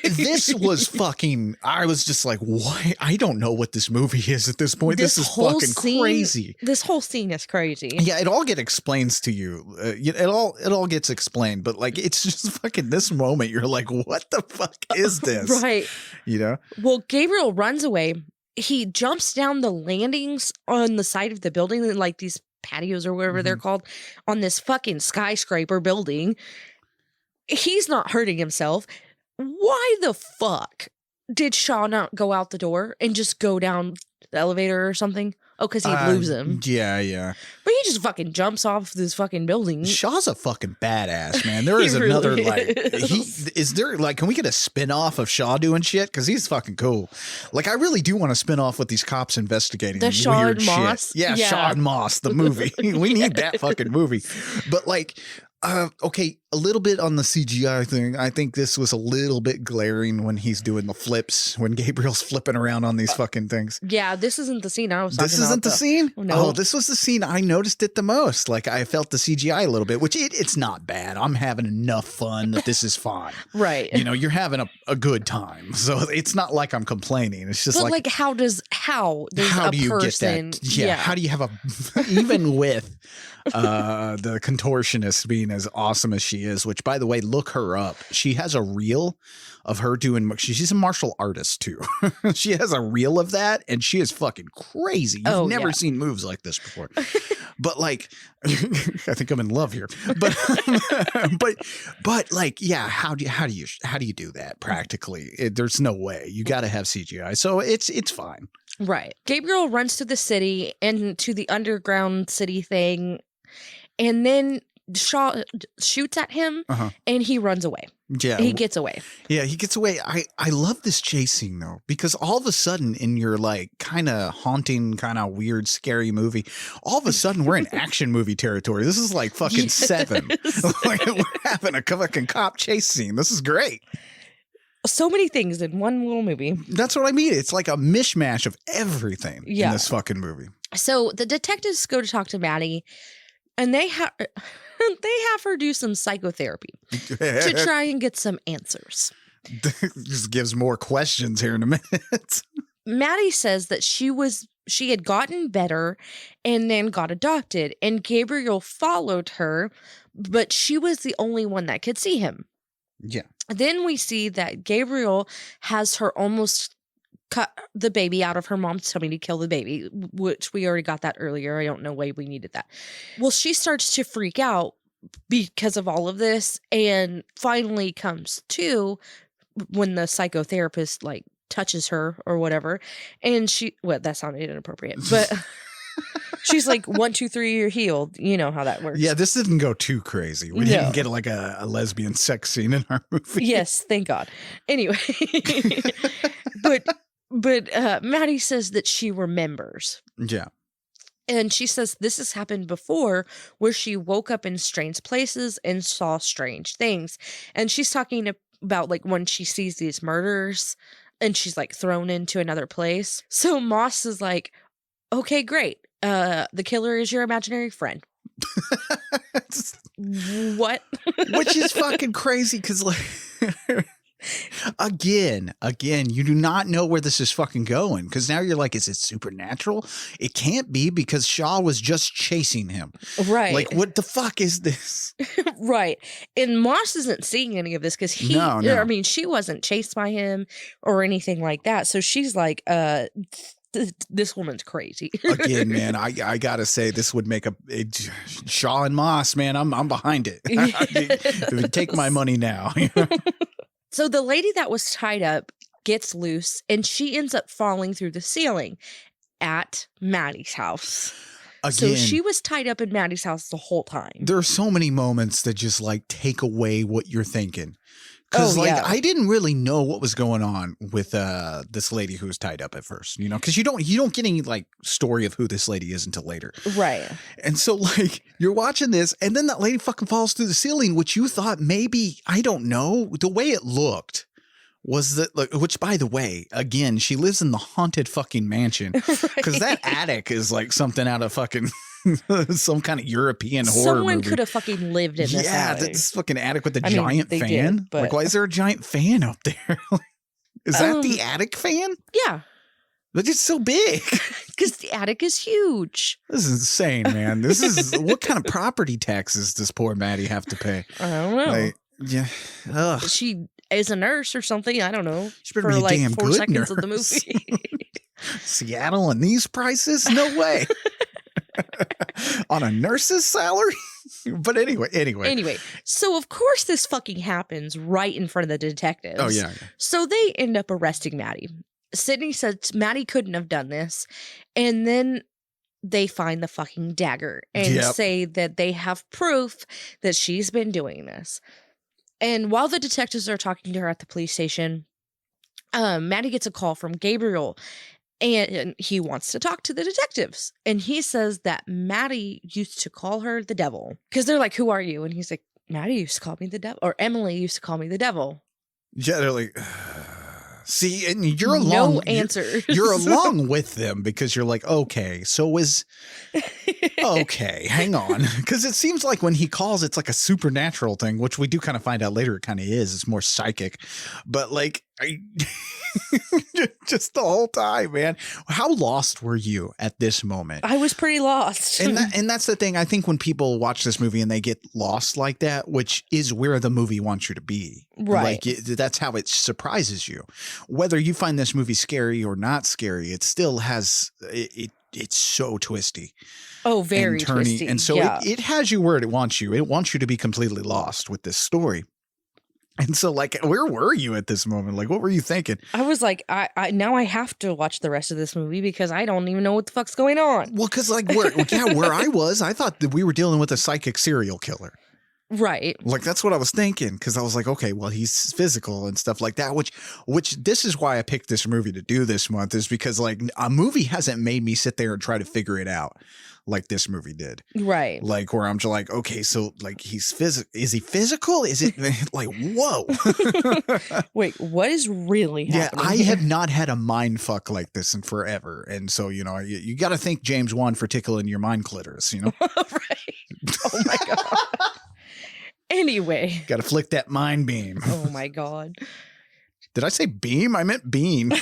This was fucking. I was just like, why? I don't know what this movie is at this point. This is fucking crazy. This whole scene is crazy. Yeah, it all explains to you. It all gets explained, but like it's just fucking this moment. You're like, what the fuck is this? Right. You know. Well, Gabriel runs away. He jumps down the landings on the side of the building, like these patios or whatever they're called, on this fucking skyscraper building. He's not hurting himself. Why the fuck did Shaw not go out the door and just go down the elevator or something? Oh, because he'd lose him. Yeah. But he just fucking jumps off this fucking building. Shaw's a fucking badass, man. There is another is there like, can we get a spin-off of Shaw doing shit? Because he's fucking cool. Like, I really do want to spin off with these cops investigating the Shaw weird and Moss. Shit. Yeah, Shaw and Moss, the movie. We need that fucking movie. But like, okay, a little bit on the CGI thing. I think this was a little bit glaring when he's doing the flips, when Gabriel's flipping around on these fucking things. Yeah, this isn't the scene I was talking about. This isn't the scene? No. Oh, this was the scene I noticed it the most. Like, I felt the CGI a little bit, which it's not bad. I'm having enough fun that this is fine. Right. You know, you're having a good time. So it's not like I'm complaining. It's just but like how do you person, get that? Yeah. How do you have even with the contortionist being as awesome as she is, which by the way, look her up. She has a reel of her doing, she's a martial artist too. She has a reel of that and she is fucking crazy. You've never seen moves like this before. But like, I think I'm in love here. But but like, yeah, how do you do that practically? There's no way. You got to have CGI. So it's fine. Right. Gabriel runs to the city and to the underground city thing, and then Shaw shoots at him and he runs away. Yeah. He gets away. Yeah, he gets away. I love this chase scene though, because all of a sudden in your like kind of haunting, kind of weird, scary movie, all of a sudden we're in action movie territory. This is like fucking Seven. Like, we're having a fucking cop chase scene. This is great. So many things in one little movie. That's what I mean. It's like a mishmash of everything in this fucking movie. So the detectives go to talk to Maddie, and they have her do some psychotherapy to try and get some answers. Just gives more questions here in a minute. Maddie says that she had gotten better and then got adopted, and Gabriel followed her, but she was the only one that could see him. Yeah. Then we see that Gabriel has her almost cut the baby out of her mom's tummy to kill the baby, which we already got that earlier. I don't know why we needed that. Well, she starts to freak out because of all of this and finally comes to when the psychotherapist like touches her or whatever. And that sounded inappropriate, but she's like, 1, 2, 3, you're healed. You know how that works. Yeah, this didn't go too crazy. We didn't get like a lesbian sex scene in our movie. Yes, thank God. Anyway, but Maddie says that she remembers. Yeah. And she says this has happened before where she woke up in strange places and saw strange things. And she's talking about like when she sees these murders and she's like thrown into another place. So Moss is like, okay, great. The killer is your imaginary friend. What? Which is fucking crazy because, like, again, you do not know where this is fucking going because now you're like, is it supernatural? It can't be because Shaw was just chasing him. Right. Like, what the fuck is this? Right. And Moss isn't seeing any of this because No. I mean, she wasn't chased by him or anything like that. So she's like, this woman's crazy. Again, man, I gotta say this would make Shaw and Moss, man. I'm behind it. Take my money now. So the lady that was tied up gets loose and she ends up falling through the ceiling at Maddie's house. Again, So she was tied up in Maddie's house the whole time. there are so many moments that just like take away what you're thinking. Because I didn't really know what was going on with this lady who was tied up at first, you know, because you don't get any like story of who this lady is until later. Right. And so like you're watching this and then that lady fucking falls through the ceiling, which you thought maybe, I don't know, the way it looked was that, like, which by the way, again, she lives in the haunted fucking mansion because that attic is like something out of fucking some kind of European horror Someone movie. could have fucking lived in this attic. This fucking attic with the I mean, giant they fan. did, but- like, why is there a giant fan up there? Is that the attic fan? Yeah. But it's so big. Because the attic is huge. This is insane, man. This is what kind of property taxes does poor Maddie have to pay? I don't know. Like, yeah. Ugh. She is a nurse or something. I don't know. She better For be a like damn 4 good seconds of the nurse. movie. Seattle and these prices? No way. On a nurse's salary? But anyway. So of course this fucking happens right in front of the detectives. Oh, yeah. So they end up arresting Maddie. Sydney says Maddie couldn't have done this. And then they find the fucking dagger and say that they have proof that she's been doing this. And while the detectives are talking to her at the police station, Maddie gets a call from Gabriel. And he wants to talk to the detectives. And he says that Maddie used to call her the devil. Because they're like, who are you? And he's like, Maddie used to call me the devil. Or Emily used to call me the devil. Yeah, they're like, see, and you're along. No answer. You're along with them because you're like, okay, so okay, hang on. Because it seems like when he calls, it's like a supernatural thing, which we do kind of find out later it kind of is. It's more psychic. But like, just the whole time, man. How lost were you at this moment? I was pretty lost. And that's the thing. I think when people watch this movie and they get lost like that, which is where the movie wants you to be. Right. Like that's how it surprises you. Whether you find this movie scary or not scary, it still has it's so twisty. Oh, very and turny. twisty. And so it has you where it wants you. It wants you to be completely lost with this story. And so, like, where were you at this moment? Like, what were you thinking? I was like, I now I have to watch the rest of this movie because I don't even know what the fuck's going on. Well, because like where I was, I thought that we were dealing with a psychic serial killer. Right. Like, that's what I was thinking. Because I was like, okay, well, he's physical and stuff like that, which this is why I picked this movie to do this month, is because like a movie hasn't made me sit there and try to figure it out like this movie did. Right. Like, where I'm just like, okay, so like he's physical. Is he physical? Is it like, whoa? Wait, what is really happening? I have not had a mind fuck like this in forever. And so, you know, you got to thank James Wan for tickling your mind clitoris, you know? Right. Oh my God. Anyway. Got to flick that mind beam. Oh my God. Did I say beam? I meant bean.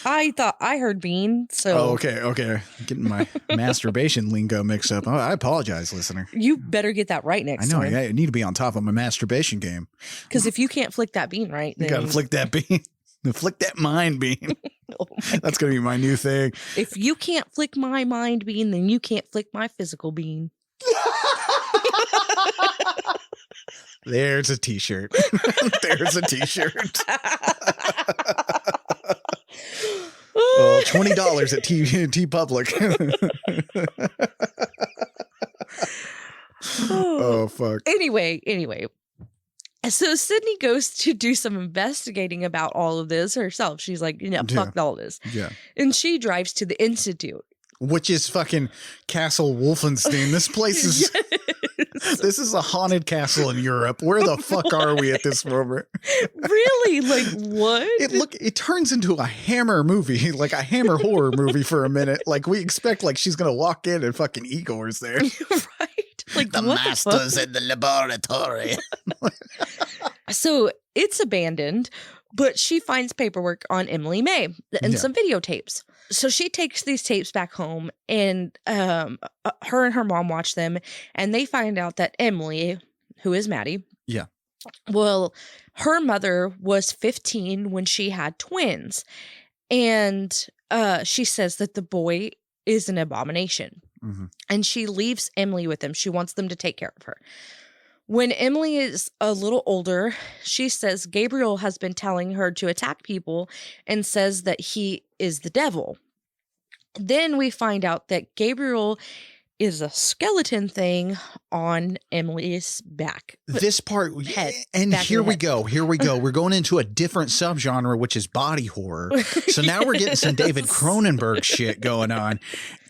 I thought I heard bean. So Oh, okay. Getting my masturbation lingo mixed up. Oh, I apologize, listener. you better get that right next I know. time. I need to be on top of my masturbation game. Because if you can't flick that bean right, You then got to flick that bean. Flick that mind beam. oh my That's going to be my new thing. If you can't flick my mind bean, then you can't flick my physical bean. There's a t-shirt. There's a t-shirt. $20 at T Public. Oh, fuck. Anyway. So Sydney goes to do some investigating about all of this herself. She's like, fuck all this. Yeah. And she drives to the Institute. Which is fucking Castle Wolfenstein. This place is This is a haunted castle in Europe. Where the fuck are we at this moment? Really? Like what? It turns into a Hammer movie, like a Hammer horror movie for a minute. Like we expect like she's gonna walk in and fucking Igor's there. Right? Like The what master's the in the laboratory. fuck? So it's abandoned, but she finds paperwork on Emily May and some videotapes. So she takes these tapes back home, and her and her mom watch them, and they find out that Emily, who is Maddie, well, her mother was 15 when she had twins, and she says that the boy is an abomination, and she leaves Emily with them. She wants them to take care of her. When Emily is a little older, she says Gabriel has been telling her to attack people and says that he is the devil. Then we find out that Gabriel is a skeleton thing on Emily's back. This part, Head. and Back of here the we head. go. Here we go. We're going into a different subgenre, which is body horror. So now we're getting some David Cronenberg shit going on.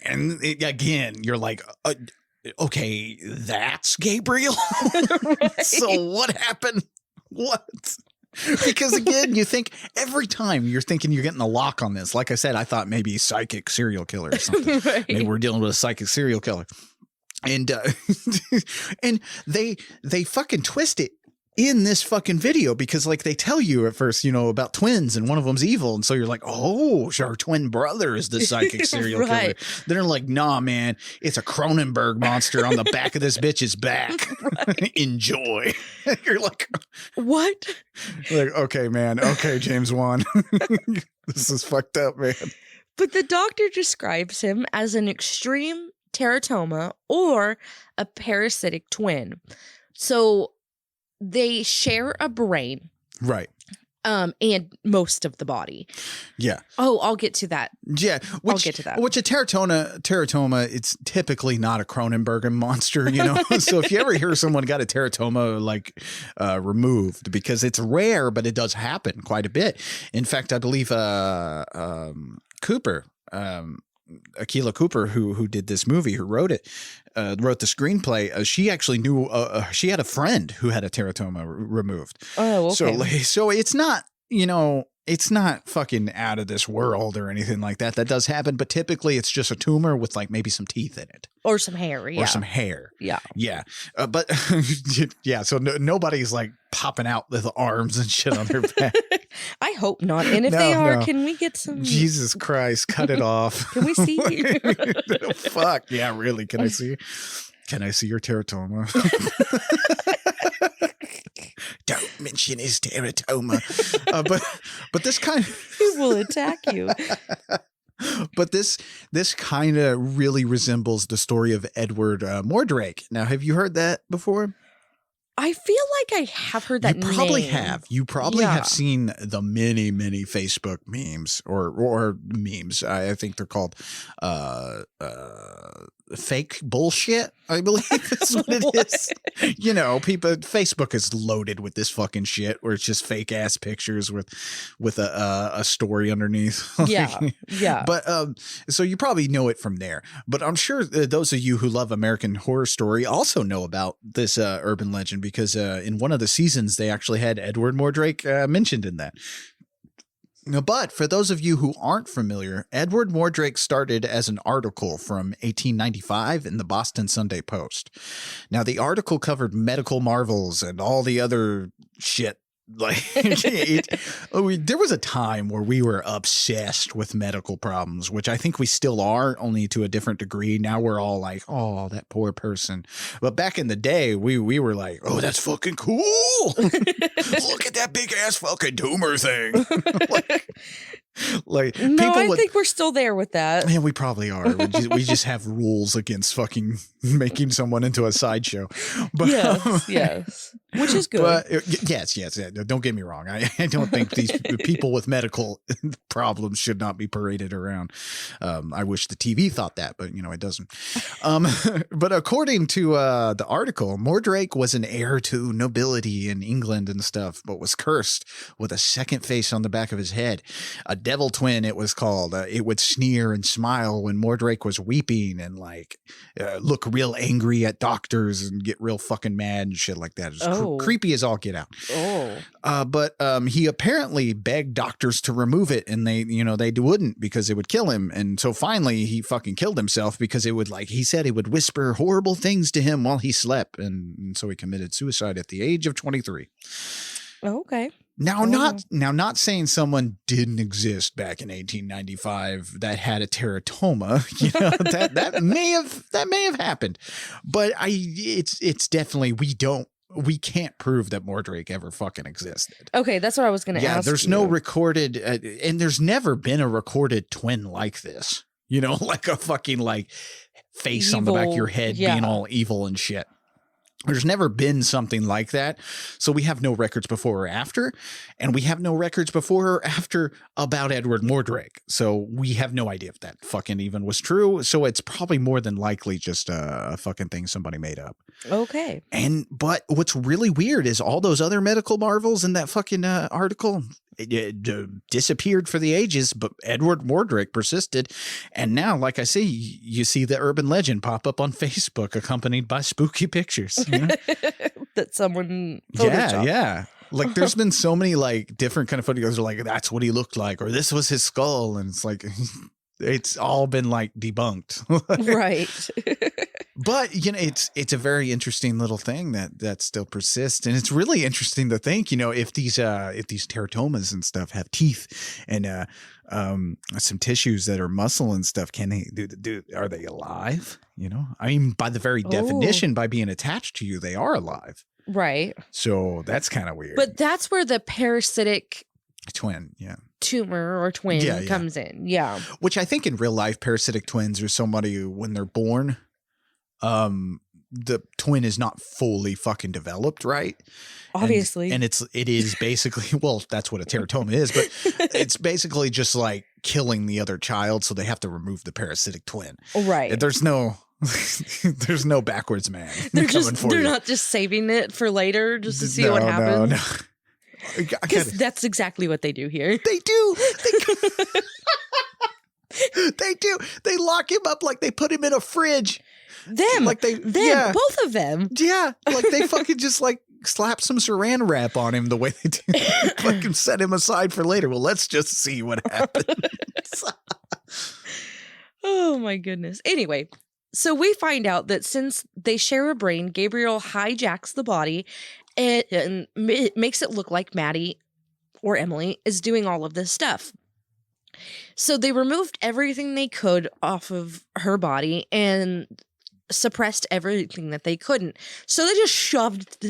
And again, you're like, okay, that's Gabriel. Right. So what happened? What? Because again, you think every time you're thinking you're getting a lock on this. Like I said, I thought maybe psychic serial killer or something. Right. Maybe we're dealing with a psychic serial killer. And and they fucking twist it in this fucking video because like they tell you at first, you know, about twins and one of them's evil. And so you're like, oh, our twin brother is the psychic serial killer. Right. Then they're like, nah, man, it's a Cronenberg monster on the back of this bitch's back. Enjoy. You're like, What? like, okay, man. Okay, James Wan. This is fucked up, man. But the doctor describes him as an extreme teratoma or a parasitic twin. So they share a brain, Right. and most of the body. Yeah. Oh, I'll get to that. Yeah. I'll get to that. Which a teratoma, it's typically not a Cronenberg monster, you know? So if you ever hear someone got a teratoma like removed, because it's rare, but it does happen quite a bit. In fact, I believe Cooper, Akela Cooper, who did this movie, who wrote it, wrote the screenplay. She actually knew she had a friend who had a teratoma removed. Oh, okay. So it's not, you know, it's not fucking out of this world or anything like that. That does happen, but typically it's just a tumor with like maybe some teeth in it Or some hair. Yeah. or some hair. Yeah. Yeah. But yeah. So nobody's like popping out with arms and shit on their back. I hope not. And if No, they are, no. can we get some? Jesus Christ, cut it off. Can we see? Fuck. Yeah, really. Can I see your teratoma? Don't mention his teratoma. But this kind of He will attack you. but this kind of really resembles the story of Edward Mordrake. Now, have you heard that before? I feel like I have heard that You probably name. have. You probably Yeah. have seen the many Facebook memes or memes. I think they're called fake bullshit, I believe is what it is. You know, Facebook is loaded with this fucking shit where it's just fake ass pictures with a story underneath. Yeah. Yeah. But so you probably know it from there. But I'm sure those of you who love American Horror Story also know about this urban legend because in one of the seasons they actually had Edward Mordrake mentioned in that. But for those of you who aren't familiar, Edward Mordrake started as an article from 1895 in the Boston Sunday Post. Now, the article covered medical marvels and all the other shit. Like there was a time where we were obsessed with medical problems, which I think we still are, only to a different degree. Now we're all like, oh, that poor person. But back in the day, we were like, oh, that's fucking cool. Look at that big ass fucking tumor thing. like no, people I would, think we're still there with that. yeah, we probably are. We just have rules against fucking making someone into a sideshow. But Yes, yes. Which is good. But yes. Don't get me wrong. I don't think these people with medical problems should not be paraded around. I wish the TV thought that, but it doesn't. But according to the article, Mordrake was an heir to nobility in England and stuff, but was cursed with a second face on the back of his head. A devil twin, it was called. It would sneer and smile when Mordrake was weeping and look real angry at doctors and get real fucking mad and shit like that. It was creepy as all get out. But he apparently begged doctors to remove it, and they wouldn't because it would kill him. And so finally he fucking killed himself because it would, he said, it would whisper horrible things to him while he slept. And so he committed suicide at the age of 23. Okay. Now, not saying someone didn't exist back in 1895 that had a teratoma, that may have happened, but it's definitely, we can't prove that Mordrake ever fucking existed. Okay. That's what I was going to ask. Yeah. There's no recorded, and there's never been a recorded twin like this, like a fucking face evil, on the back of your head being all evil and shit. There's never been something like that. So we have no records before or after, and we have no records before or after about Edward Mordrake. So we have no idea if that fucking even was true. So it's probably more than likely just a fucking thing somebody made up. Okay. But what's really weird is all those other medical marvels in that fucking article, it disappeared for the ages, but Edward Mordrake persisted. And now, like I say, you see the urban legend pop up on Facebook accompanied by spooky pictures. That someone photoshopped. Yeah. There's been so many different kind of photos that's what he looked like, or this was his skull. And it's it's all been debunked. Right. But it's a very interesting little thing that still persists, and it's really interesting to think if these teratomas and stuff have teeth and some tissues that are muscle and stuff, can they are they alive? I mean, by the very definition, by being attached to you, they are alive. Right. So that's kind of weird. But that's where the parasitic twin, tumor or twin comes in. Yeah. Which I think in real life, parasitic twins are somebody who, when they're born, the twin is not fully fucking developed, right? Obviously. And it is basically, well, that's what a teratoma is, but it's basically just killing the other child. So they have to remove the parasitic twin. Right. There's no backwards man. They're not just saving it for later just to see what happens. No. Because that's exactly what they do here. They do. They do. They lock him up they put him in a fridge. Both of them. Yeah. They fucking just slap some saran wrap on him the way they do. Fucking set him aside for later. Well, let's just see what happens. Oh my goodness. Anyway, so we find out that since they share a brain, Gabriel hijacks the body and it makes it look like Maddie or Emily is doing all of this stuff. So they removed everything they could off of her body and suppressed everything that they couldn't. So they just shoved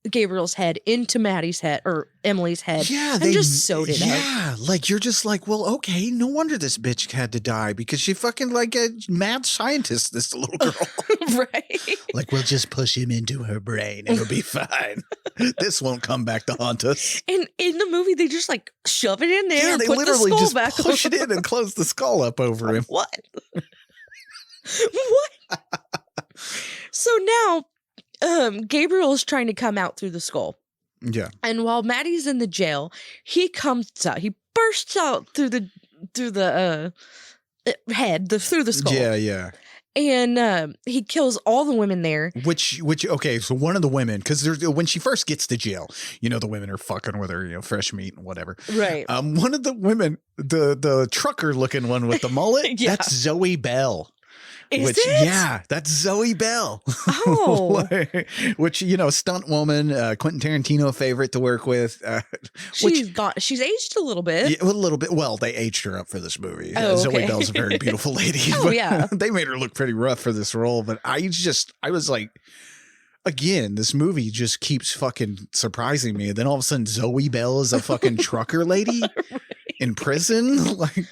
Gabriel's head into Maddie's head or Emily's head and just sewed it up. Yeah, you're just well, okay, no wonder this bitch had to die because she fucking a mad scientist, this little girl. Right. We'll just push him into her brain. It'll be fine. This won't come back to haunt us. And in the movie, they just shove it in there. Yeah, and they put literally the skull just back push it in and close the skull up over him. What? What? So now, Gabriel is trying to come out through the skull. Yeah. And while Maddie's in the jail, he comes out. He bursts out through the head, through the skull. Yeah. And he kills all the women there. Which okay, so one of the women, because when she first gets to jail, the women are fucking with her, fresh meat and whatever. Right. One of the women, the trucker looking one with the mullet, that's Zoe Bell. Is it? Yeah, that's Zoe Bell. Oh. Which, stunt woman, Quentin Tarantino favorite to work with. She's aged a little bit. Yeah, a little bit. Well, they aged her up for this movie. Oh, Zoe okay. Bell's a very beautiful lady. Oh, yeah. They made her look pretty rough for this role. But I was again, this movie just keeps fucking surprising me. And then all of a sudden, Zoe Bell is a fucking trucker lady. Right. in prison. Like,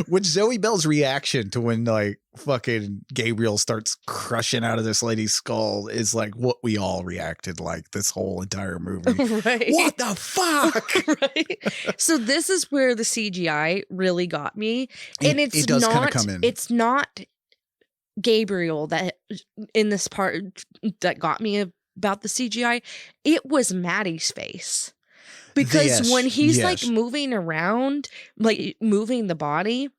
with Zoe Bell's reaction to when like fucking Gabriel starts crushing out of this lady's skull is like what we all reacted like this whole entire movie. Right. What the fuck? Right. So this is where the CGI really got me. And It does kinda not come in. It's not Gabriel that in this part that got me about the CGI. It was Maddie's face. Because when he's like moving around, like moving the body,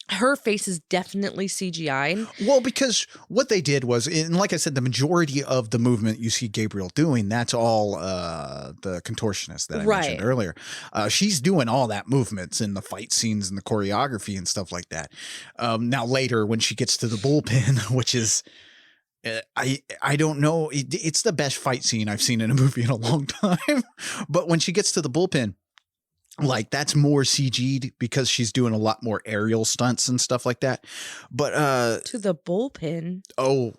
her face is definitely CGI'd. Well, because what they did was, and like I said, the majority of the movement you see Gabriel doing, that's all the contortionist that I mentioned earlier. She's doing all that movements in the fight scenes and the choreography and stuff like that. Now later when she gets to the bullpen, which is, I don't know, it's the best fight scene I've seen in a movie in a long time. But when she gets to the bullpen, like that's more CG'd because she's doing a lot more aerial stunts and stuff like that. But to the bullpen. Oh,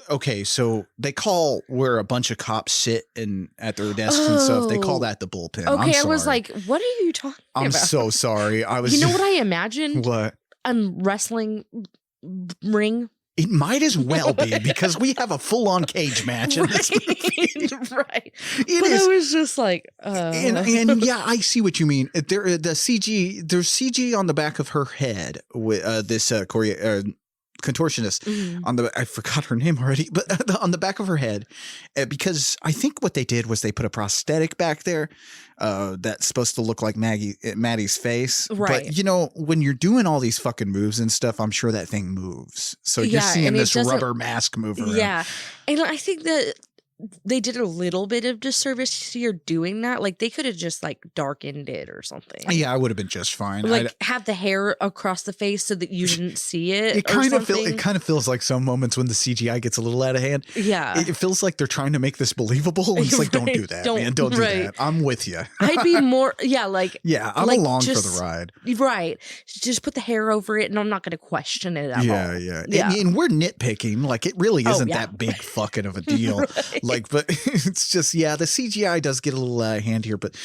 okay. So they call where a bunch of cops sit and at their desks and stuff. They call that the bullpen. Okay, I was like, what are you talking about? I'm so sorry. I was. You know what I imagined? What? A wrestling ring. It might as well be because we have a full-on cage match in this movie. Right. It is. I was just like, and yeah, I see what you mean. There's CG on the back of her head with this contortionist on the, I forgot her name already, but on the back of her head, because I think what they did was they put a prosthetic back there that's supposed to look like Maddie's face. Right. But you know, when you're doing all these fucking moves and stuff, I'm sure that thing moves. So you're seeing this rubber mask move around. Yeah. And I think that they did a little bit of disservice here doing that. Like they could have just like darkened it or something. Yeah, I would have been just fine. Like have the hair across the face so that you didn't see it. It kind of feels like some moments when the CGI gets a little out of hand. Yeah, it feels like they're trying to make this believable. And it's like, don't do that, man. Don't do that. I'm with you. I'd be more, I'm like along for the ride. Right, just put the hair over it, and I'm not going to question it at all. Yeah. And we're nitpicking. Like it really isn't that big fucking of a deal. Right. Like, but it's just the CGI does get a little hand here, but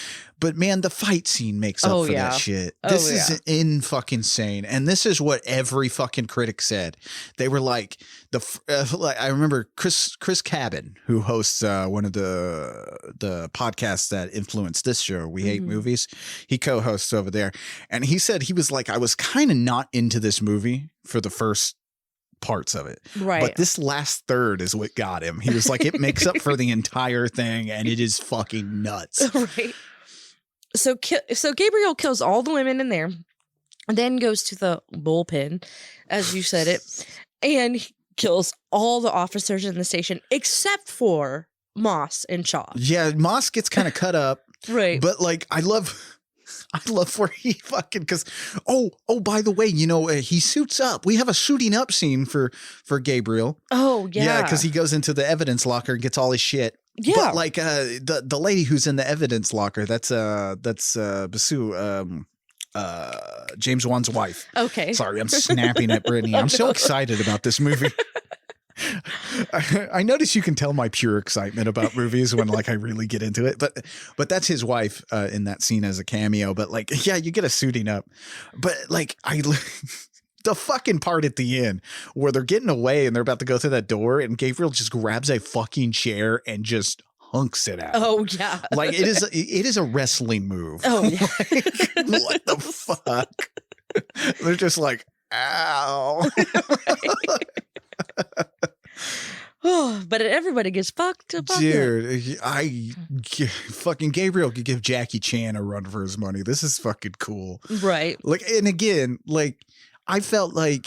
man, the fight scene makes up for that shit. This is in fucking insane, and this is what every fucking critic said. They were like I remember Chris Cabin, who hosts one of the podcasts that influenced this show, We Hate Movies. He co-hosts over there, and he said he was like, I was kind of not into this movie for the first parts of it, right? But this last third is what got him. He was like, it makes up for the entire thing, and it is fucking nuts. Right. So Gabriel kills all the women in there, and then goes to the bullpen, as you said it, and he kills all the officers in the station except for Moss and Shaw. Yeah, Moss gets kind of cut up, right? But like, I love where he fucking, because by the way, you know, he suits up. We have a suiting up scene for Gabriel. Oh yeah, because he goes into the evidence locker and gets all his shit. Yeah, but like the lady who's in the evidence locker, that's Basu, James Wan's wife. Okay, sorry, I'm snapping at Brittany. I'm so excited about this movie. I notice you can tell my pure excitement about movies when like I really get into it, but that's his wife in that scene as a cameo. But like, yeah, you get a suiting up, but like the fucking part at the end where they're getting away and they're about to go through that door and Gabriel just grabs a fucking chair and just hunks it out. Oh yeah, like it is a wrestling move. Oh yeah, like, what the fuck? They're just like, ow. Oh, but everybody gets fucked. Dude, fucking Gabriel could give Jackie Chan a run for his money. This is fucking cool. Right. Like, and again, like, I felt like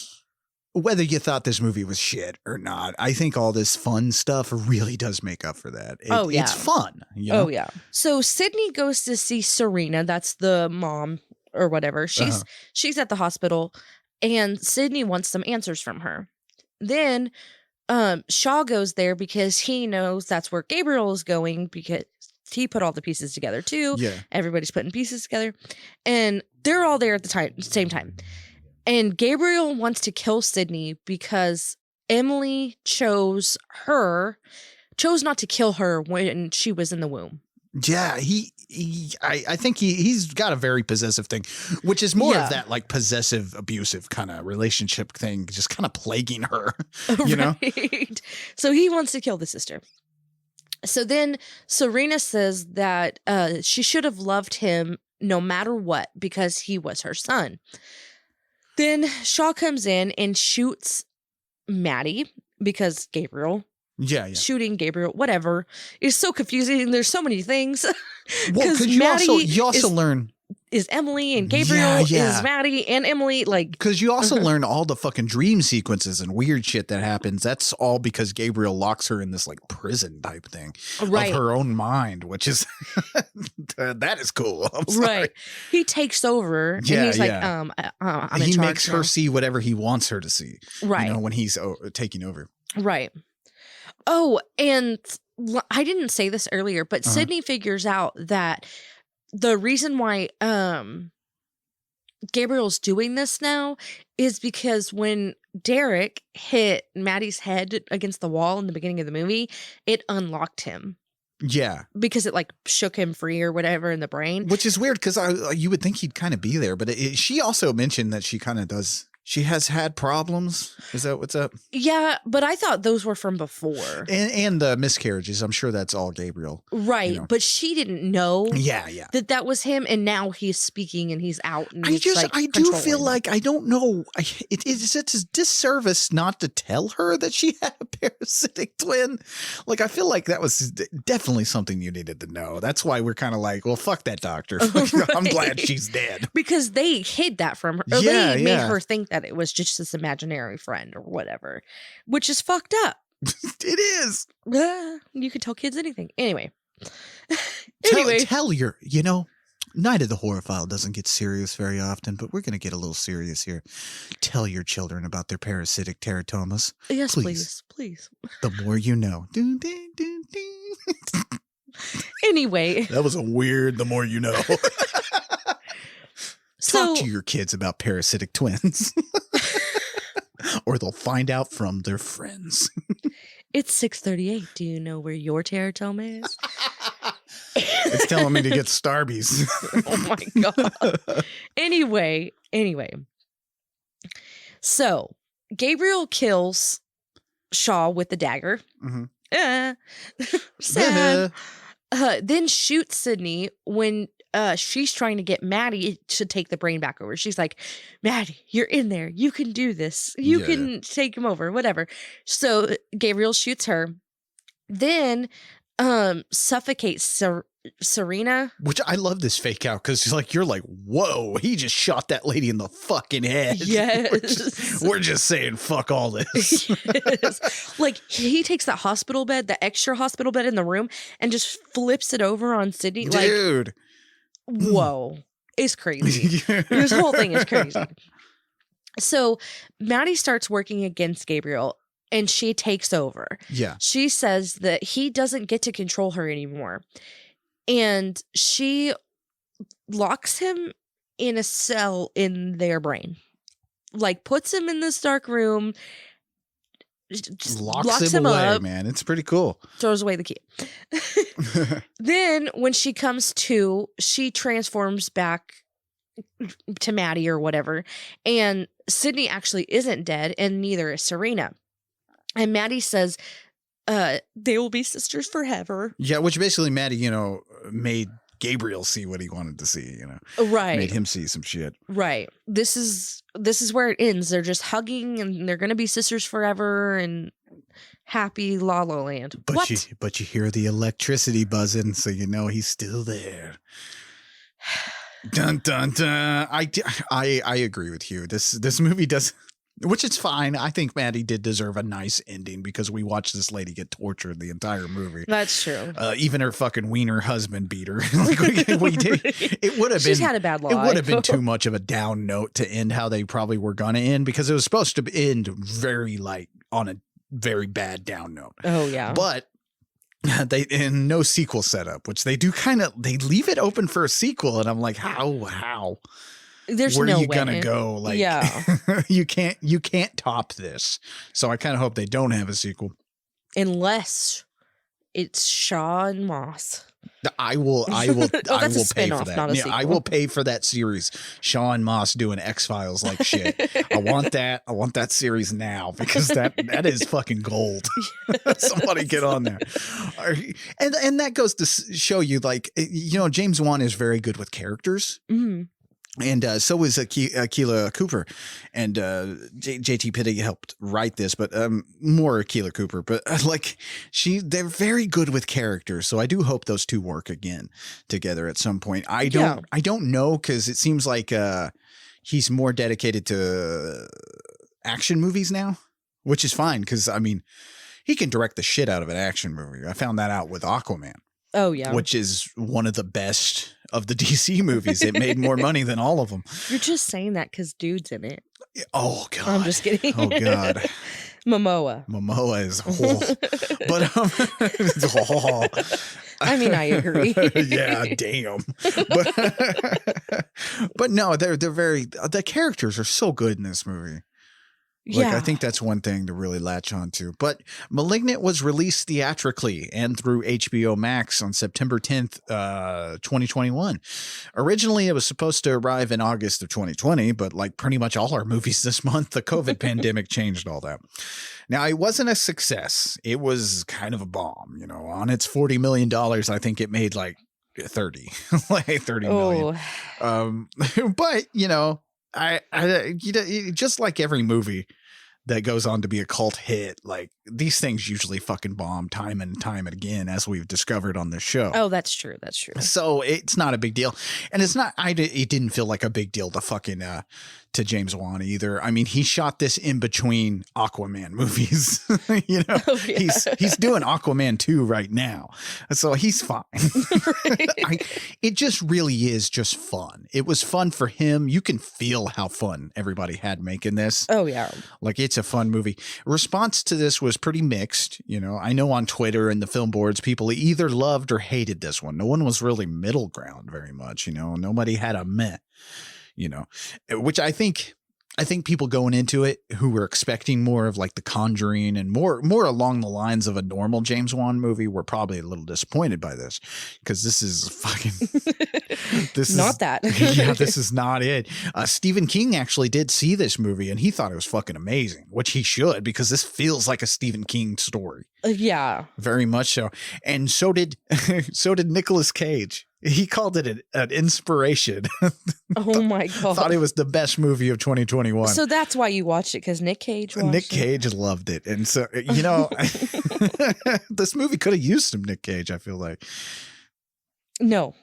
whether you thought this movie was shit or not, I think all this fun stuff really does make up for that. It's fun. You know? Oh, yeah. So Sydney goes to see Serena. That's the mom or whatever. She's at the hospital, and Sydney wants some answers from her. Then Shaw goes there because he knows that's where Gabriel is going because he put all the pieces together too. Yeah. Everybody's putting pieces together. And they're all there at the same time. And Gabriel wants to kill Sydney because Emily chose not to kill her when she was in the womb. Yeah, I think he's got a very possessive thing, which is more of that like possessive, abusive kind of relationship thing, just kind of plaguing her, you know? So he wants to kill the sister. So then Serena says that she should have loved him no matter what because he was her son. Then Shaw comes in and shoots Maddie because Gabriel. Yeah. Shooting Gabriel, whatever. It's so confusing. There's so many things. Well, because you also learn is Emily and Gabriel is Maddie and Emily, like, because you also learn all the fucking dream sequences and weird shit that happens. That's all because Gabriel locks her in this like prison type thing of her own mind, which is that is cool. Right. He takes over and he's like, I'm in he charge makes now. her see whatever he wants her to see. Right. You know, when he's taking over. Right. Oh, and I didn't say this earlier, but Sydney figures out that the reason why Gabriel's doing this now is because when Derek hit Maddie's head against the wall in the beginning of the movie, it unlocked him. Yeah. Because it like shook him free or whatever in the brain. Which is weird because you would think he'd kind of be there. But she also mentioned that she kind of does. She has had problems. Is that what's up? Yeah, but I thought those were from before. And the miscarriages. I'm sure that's all Gabriel. Right. You know. But she didn't know that was him. And now he's speaking and he's out. And I do feel like, I don't know. It's a disservice not to tell her that she had a parasitic twin. Like, I feel like that was definitely something you needed to know. That's why we're kind of like, well, fuck that doctor. Right. I'm glad she's dead. Because they hid that from her. Or they made her think that it was just this imaginary friend or whatever, which is fucked up. It is. You could tell kids anything. Anyway. Tell your, Night of the Horrorphile doesn't get serious very often, but we're going to get a little serious here. Tell your children about their parasitic teratomas. Yes, please. The more you know. Anyway. That was a weird, the more you know. Talk to your kids about parasitic twins. Or they'll find out from their friends. It's 6:38. Do you know where your teratoma is? It's telling me to get Starbies. Oh my God. Anyway. So Gabriel kills Shaw with the dagger. Mm-hmm. Sad. Then shoots Sydney when she's trying to get Maddie to take the brain back over. She's like, Maddie, you're in there. You can do this. You can take him over, whatever. So Gabriel shoots her. Then suffocates Serena. Which I love this fake out because you're like, whoa, he just shot that lady in the fucking head. Yes. We're just saying fuck all this. Yes. Like he takes that hospital bed, the extra hospital bed in the room, and just flips it over on Sydney. Dude. Like, whoa. It's crazy. This whole thing is crazy. So Maddie starts working against Gabriel and she takes over. Yeah. She says that he doesn't get to control her anymore. And she locks him in a cell in their brain. Like puts him in this dark room. Locks him away, up, man. It's pretty cool. Throws away the key. Then when she comes to, she transforms back to Maddie or whatever. And Sydney actually isn't dead, and neither is Serena. And Maddie says, they will be sisters forever. Yeah, which basically Maddie, made Gabriel see what he wanted to see, Right. Made him see some shit. Right. This is where it ends. They're just hugging and they're going to be sisters forever and happy La La Land. But you hear the electricity buzzing, so you know he's still there. Dun dun dun. I agree with you. This movie does, which is fine. I think Maddie did deserve a nice ending because we watched this lady get tortured the entire movie. That's true. Even her fucking wiener husband beat her. We did. It would have been. She's had a bad life. It would have been too much of a down note to end how they probably were gonna end because it was supposed to end very light on a very bad down note. Oh yeah. But they in no sequel setup, which they do they leave it open for a sequel, and I'm like, how? There's where no are you way. Gonna go? Like, yeah, you can't top this. So I kind of hope they don't have a sequel, unless it's Shaw and Moss. I will Oh, I that's will a pay for spin-off, that. not a Yeah, I sequel. will pay for that series. Sean Moss doing X-Files like shit. I want that. I want that series now because that is fucking gold. Somebody get on there. And that goes to show you, like, James Wan is very good with characters. Mhm. And so is Akela Cooper, and JT Pitty helped write this, but more Akela Cooper. But they're very good with characters, so I do hope those two work again together at some point. I don't know, because it seems like he's more dedicated to action movies now, which is fine, because I mean, he can direct the shit out of an action movie. I found that out with Aquaman. Oh, yeah. Which is one of the best of the DC movies. It made more money than all of them. You're just saying that because dude's in it. Oh, God. I'm just kidding. Oh, God. Momoa. Momoa is I mean, I agree. Yeah, damn. But no, they're very, the characters are so good in this movie. I think that's one thing to really latch on to. But Malignant was released theatrically and through HBO Max on September 10th, 2021. Originally, it was supposed to arrive in August of 2020, but like pretty much all our movies this month, the COVID pandemic changed all that. Now, it wasn't a success. It was kind of a bomb. On its $40 million, I think it made like 30 million. But, I just like every movie that goes on to be a cult hit, like these things usually fucking bomb time and time again, as we've discovered on this show. Oh, that's true. That's true. So it's not a big deal. And it's not, it didn't feel like a big deal to fucking, to James Wan either. I mean, he shot this in between Aquaman movies. Oh, yeah. He's doing Aquaman 2 right now. So he's fine. It just really is just fun. It was fun for him. You can feel how fun everybody had making this. Oh, yeah. Like, it's a fun movie. Response to this was pretty mixed. I know on Twitter and the film boards, people either loved or hated this one. No one was really middle ground very much. Nobody had a meh. Which I think people going into it who were expecting more of like The Conjuring and more along the lines of a normal James Wan movie were probably a little disappointed by this, because this is fucking this is not it. Stephen King actually did see this movie and he thought it was fucking amazing, which he should, because this feels like a Stephen King story. Yeah, very much so. And so did Nicolas Cage. He called it an inspiration. Oh my God. Thought it was the best movie of 2021. So that's why you watched it, because Nick Cage watched Nick Cage loved it. And so, this movie could have used some Nick Cage, I feel like. No.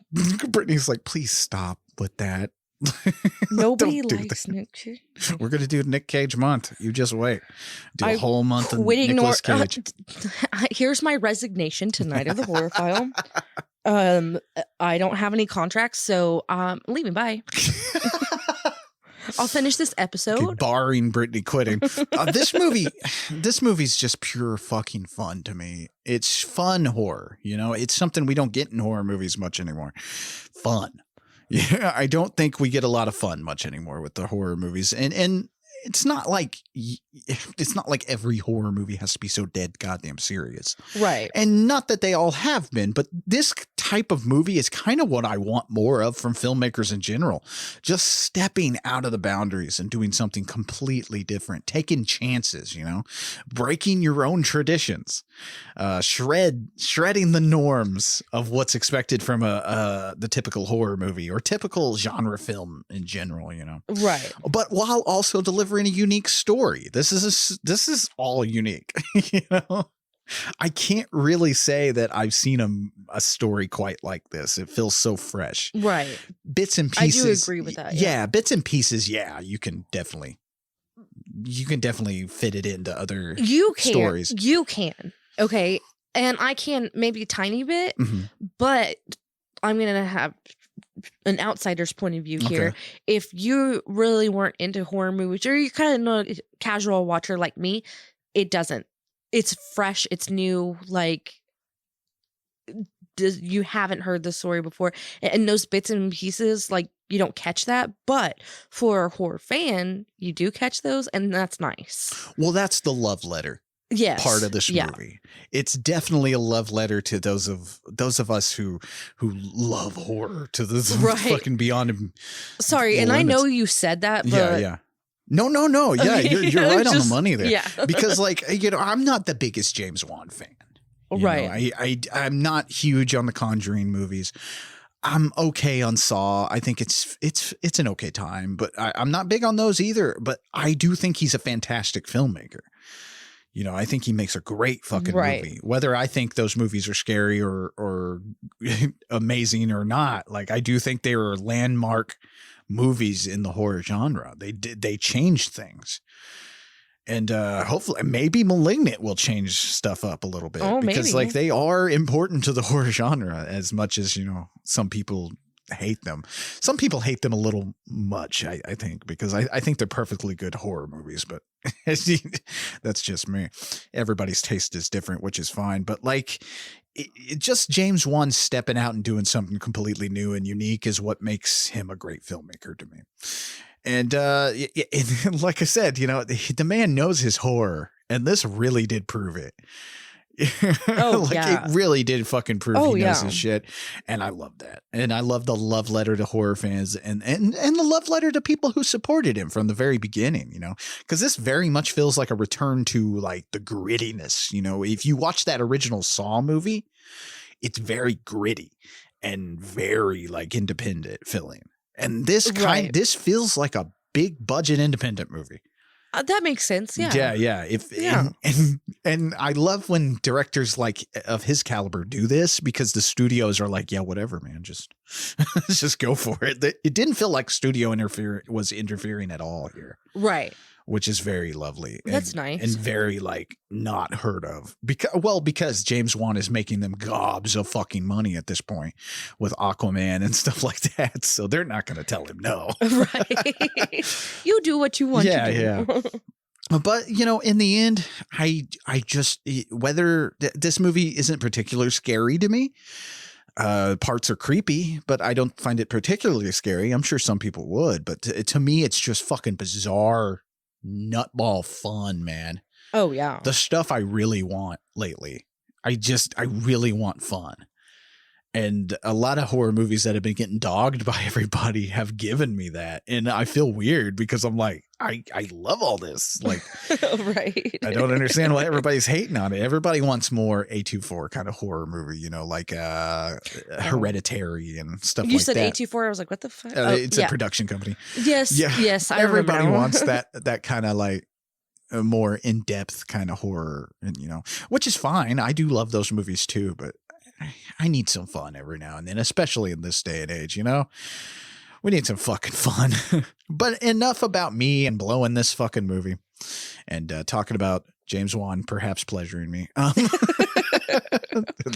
Brittany's like, please stop with that. Nobody likes Nick Cage. We're going to do Nick Cage month. You just wait. Do a whole month of Nicolas Cage. Here's my resignation to Night of the Horror File. I don't have any contracts, so I'm leaving. Bye. I'll finish this episode. Okay, barring Brittany quitting. This movie's just pure fucking fun to me. It's fun horror. It's something we don't get in horror movies much anymore. Fun. Yeah, I don't think we get a lot of fun much anymore with the horror movies. And it's not like every horror movie has to be so dead goddamn serious. Right. And not that they all have been, but this type of movie is kind of what I want more of from filmmakers in general. Just stepping out of the boundaries and doing something completely different, taking chances, breaking your own traditions, shredding the norms of what's expected from the typical horror movie or typical genre film in general, Right. But while also delivering a unique story. This is all unique. I can't really say that I've seen a story quite like this. It feels so fresh. Right. Bits and pieces. I do agree with that. Yeah, bits and pieces. Yeah, you can definitely fit it into other stories. You can. Okay. And I can maybe a tiny bit, but I'm going to have an outsider's point of view here. If you really weren't into horror movies, or you kind of know a casual watcher like me, it doesn't. It's fresh. It's new. Like, you haven't heard the story before, and those bits and pieces, like, you don't catch that. But for a horror fan, you do catch those, and that's nice. Well, that's the love letter yes. part of this movie. It's definitely a love letter to those of us who love horror to this fucking beyond. Sorry, and I know you said that, but yeah. No. Yeah, you're right on the money there. Yeah. Because like, I'm not the biggest James Wan fan. Right. I'm not huge on the Conjuring movies. I'm okay on Saw. I think it's an okay time, but I'm not big on those either. But I do think he's a fantastic filmmaker. I think he makes a great fucking movie. Whether I think those movies are scary or amazing or not, like I do think they were landmark movies in the horror genre. They changed things. And hopefully, maybe Malignant will change stuff up a little bit because, like, they are important to the horror genre as much as some people hate them. Some people hate them a little much, I think, because I think they're perfectly good horror movies. But that's just me. Everybody's taste is different, which is fine. But like, it just James Wan stepping out and doing something completely new and unique is what makes him a great filmmaker to me. And like I said, the man knows his horror, and this really did prove it. It really did fucking prove he knows his shit, and I love that. And I love the love letter to horror fans, and the love letter to people who supported him from the very beginning. Because this very much feels like a return to like the grittiness. If you watch that original Saw movie, it's very gritty and very like independent feeling. And this this feels like a big budget independent movie. That makes sense. Yeah. Yeah. And I love when directors like of his caliber do this because the studios are like, yeah, whatever, man, just just go for it. It didn't feel like studio was interfering at all here. Right. Which is very lovely. That's nice. And very like not heard of because James Wan is making them gobs of fucking money at this point with Aquaman and stuff like that. So they're not going to tell him no. Right. You do what you want to do. Yeah. But, in the end, I just, whether this movie isn't particularly scary to me, parts are creepy, but I don't find it particularly scary. I'm sure some people would, but to me, it's just fucking bizarre nutball fun, man. Oh yeah. The stuff I really want lately. I really want fun. And a lot of horror movies that have been getting dogged by everybody have given me that. And I feel weird because I'm like, I love all this. Like, right. I don't understand why everybody's hating on it. Everybody wants more A24 kind of horror movie, like Hereditary and stuff like that. You said A24. I was like, what the fuck? It's a production company. Yes. Yeah. Yes. Everybody wants that kind of like a more in-depth kind of horror, and which is fine. I do love those movies too, but I need some fun every now and then, especially in this day and age, we need some fucking fun. But enough about me and blowing this fucking movie and talking about James Wan perhaps pleasuring me.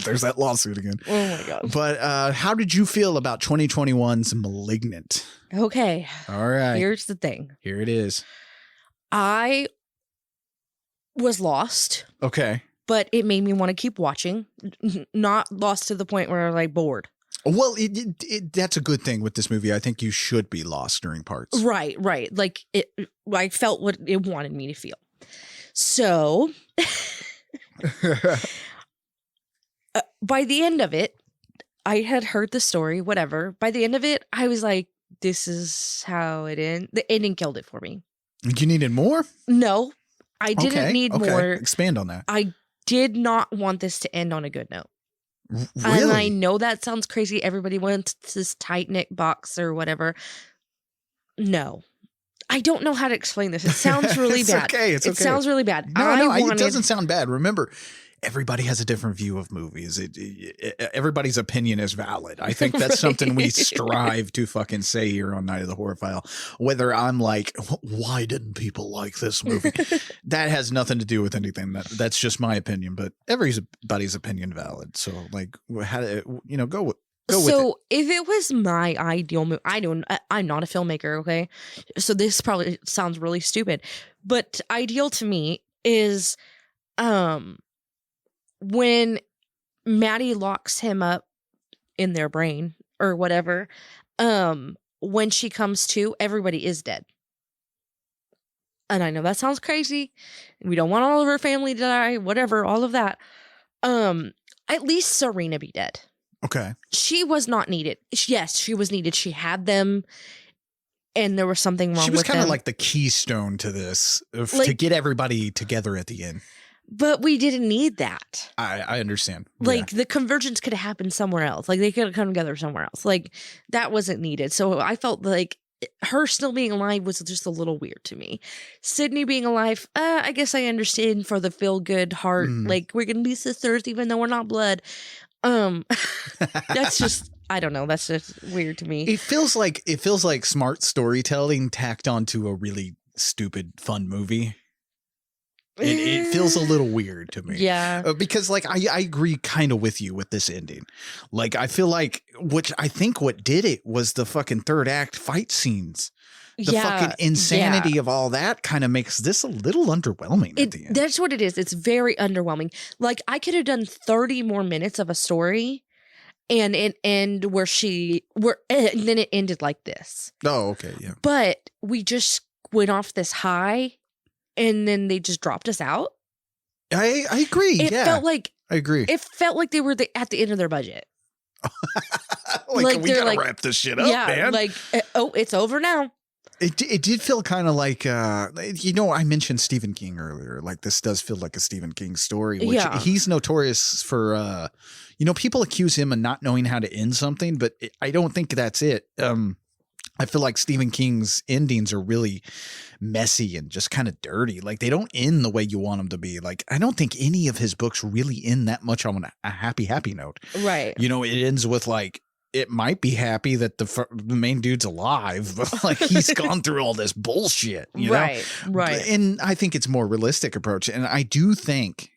There's that lawsuit again. Oh my God. But how did you feel about 2021's Malignant? Okay. All right. Here's the thing. Here it is. I was lost. Okay. But it made me want to keep watching. Not lost to the point where I'm like bored. Well, that's a good thing with this movie. I think you should be lost during parts. Right. Like I felt what it wanted me to feel. So by the end of it, I had heard the story, whatever. By the end of it, I was like, this is how it ends. The ending killed it for me. You needed more? No, I didn't need more. Expand on that. I did not want this to end on a good note. Really? And I know that sounds crazy. Everybody wants this tight knit box or whatever. No, I don't know how to explain this. It sounds really bad. Okay, it's okay. It sounds really bad. No, it doesn't sound bad. Remember, everybody has a different view of movies. Everybody's opinion is valid. I think that's something we strive to fucking say here on Night of the Horror File. Whether I'm like, why didn't people like this movie? That has nothing to do with anything. That's just my opinion. But everybody's opinion valid. So like, how to go with it. So if it was my ideal movie, I'm not a filmmaker. Okay, so this probably sounds really stupid, but ideal to me is, when Maddie locks him up in their brain or whatever, when she comes to, everybody is dead. And I know that sounds crazy. We don't want all of her family to die, whatever, all of that. At least Serena be dead. Okay. She was not needed. Yes, she was needed. She had them, and there was something wrong with them. She was kind of like the keystone to this, to get everybody together at the end. But we didn't need that. I understand. Like, the convergence could have happened somewhere else. Like, they could have come together somewhere else. Like, that wasn't needed. So I felt like her still being alive was just a little weird to me. Sydney being alive, I guess I understand for the feel-good heart. Like, we're going to be sisters even though we're not blood. That's just, I don't know. That's just weird to me. It feels like smart storytelling tacked onto a really stupid, fun movie. It feels a little weird to me. Yeah. Because like, I agree kind of with you with this ending. Like, I feel like, which I think what did it was the fucking third act fight scenes. The fucking insanity of all that kind of makes this a little underwhelming at the end. That's what it is. It's very underwhelming. Like, I could have done 30 more minutes of a story and it end and then it ended like this. Oh, okay. Yeah. But we just went off this high and then they just dropped us out. I agree. It felt like, I agree. It felt like they were at the end of their budget. like we gotta wrap this shit up, man. Like, it's over now. It did feel kind of like, I mentioned Stephen King earlier. Like, this does feel like a Stephen King story, which he's notorious for, people accuse him of not knowing how to end something, but I don't think that's it. I feel like Stephen King's endings are really messy and just kind of dirty. Like, they don't end the way you want them to be. Like, I don't think any of his books really end that much on a happy note. Right. It ends with like, it might be happy that the main dude's alive, but like he's gone through all this bullshit, Right. And I think it's more realistic approach. And I do think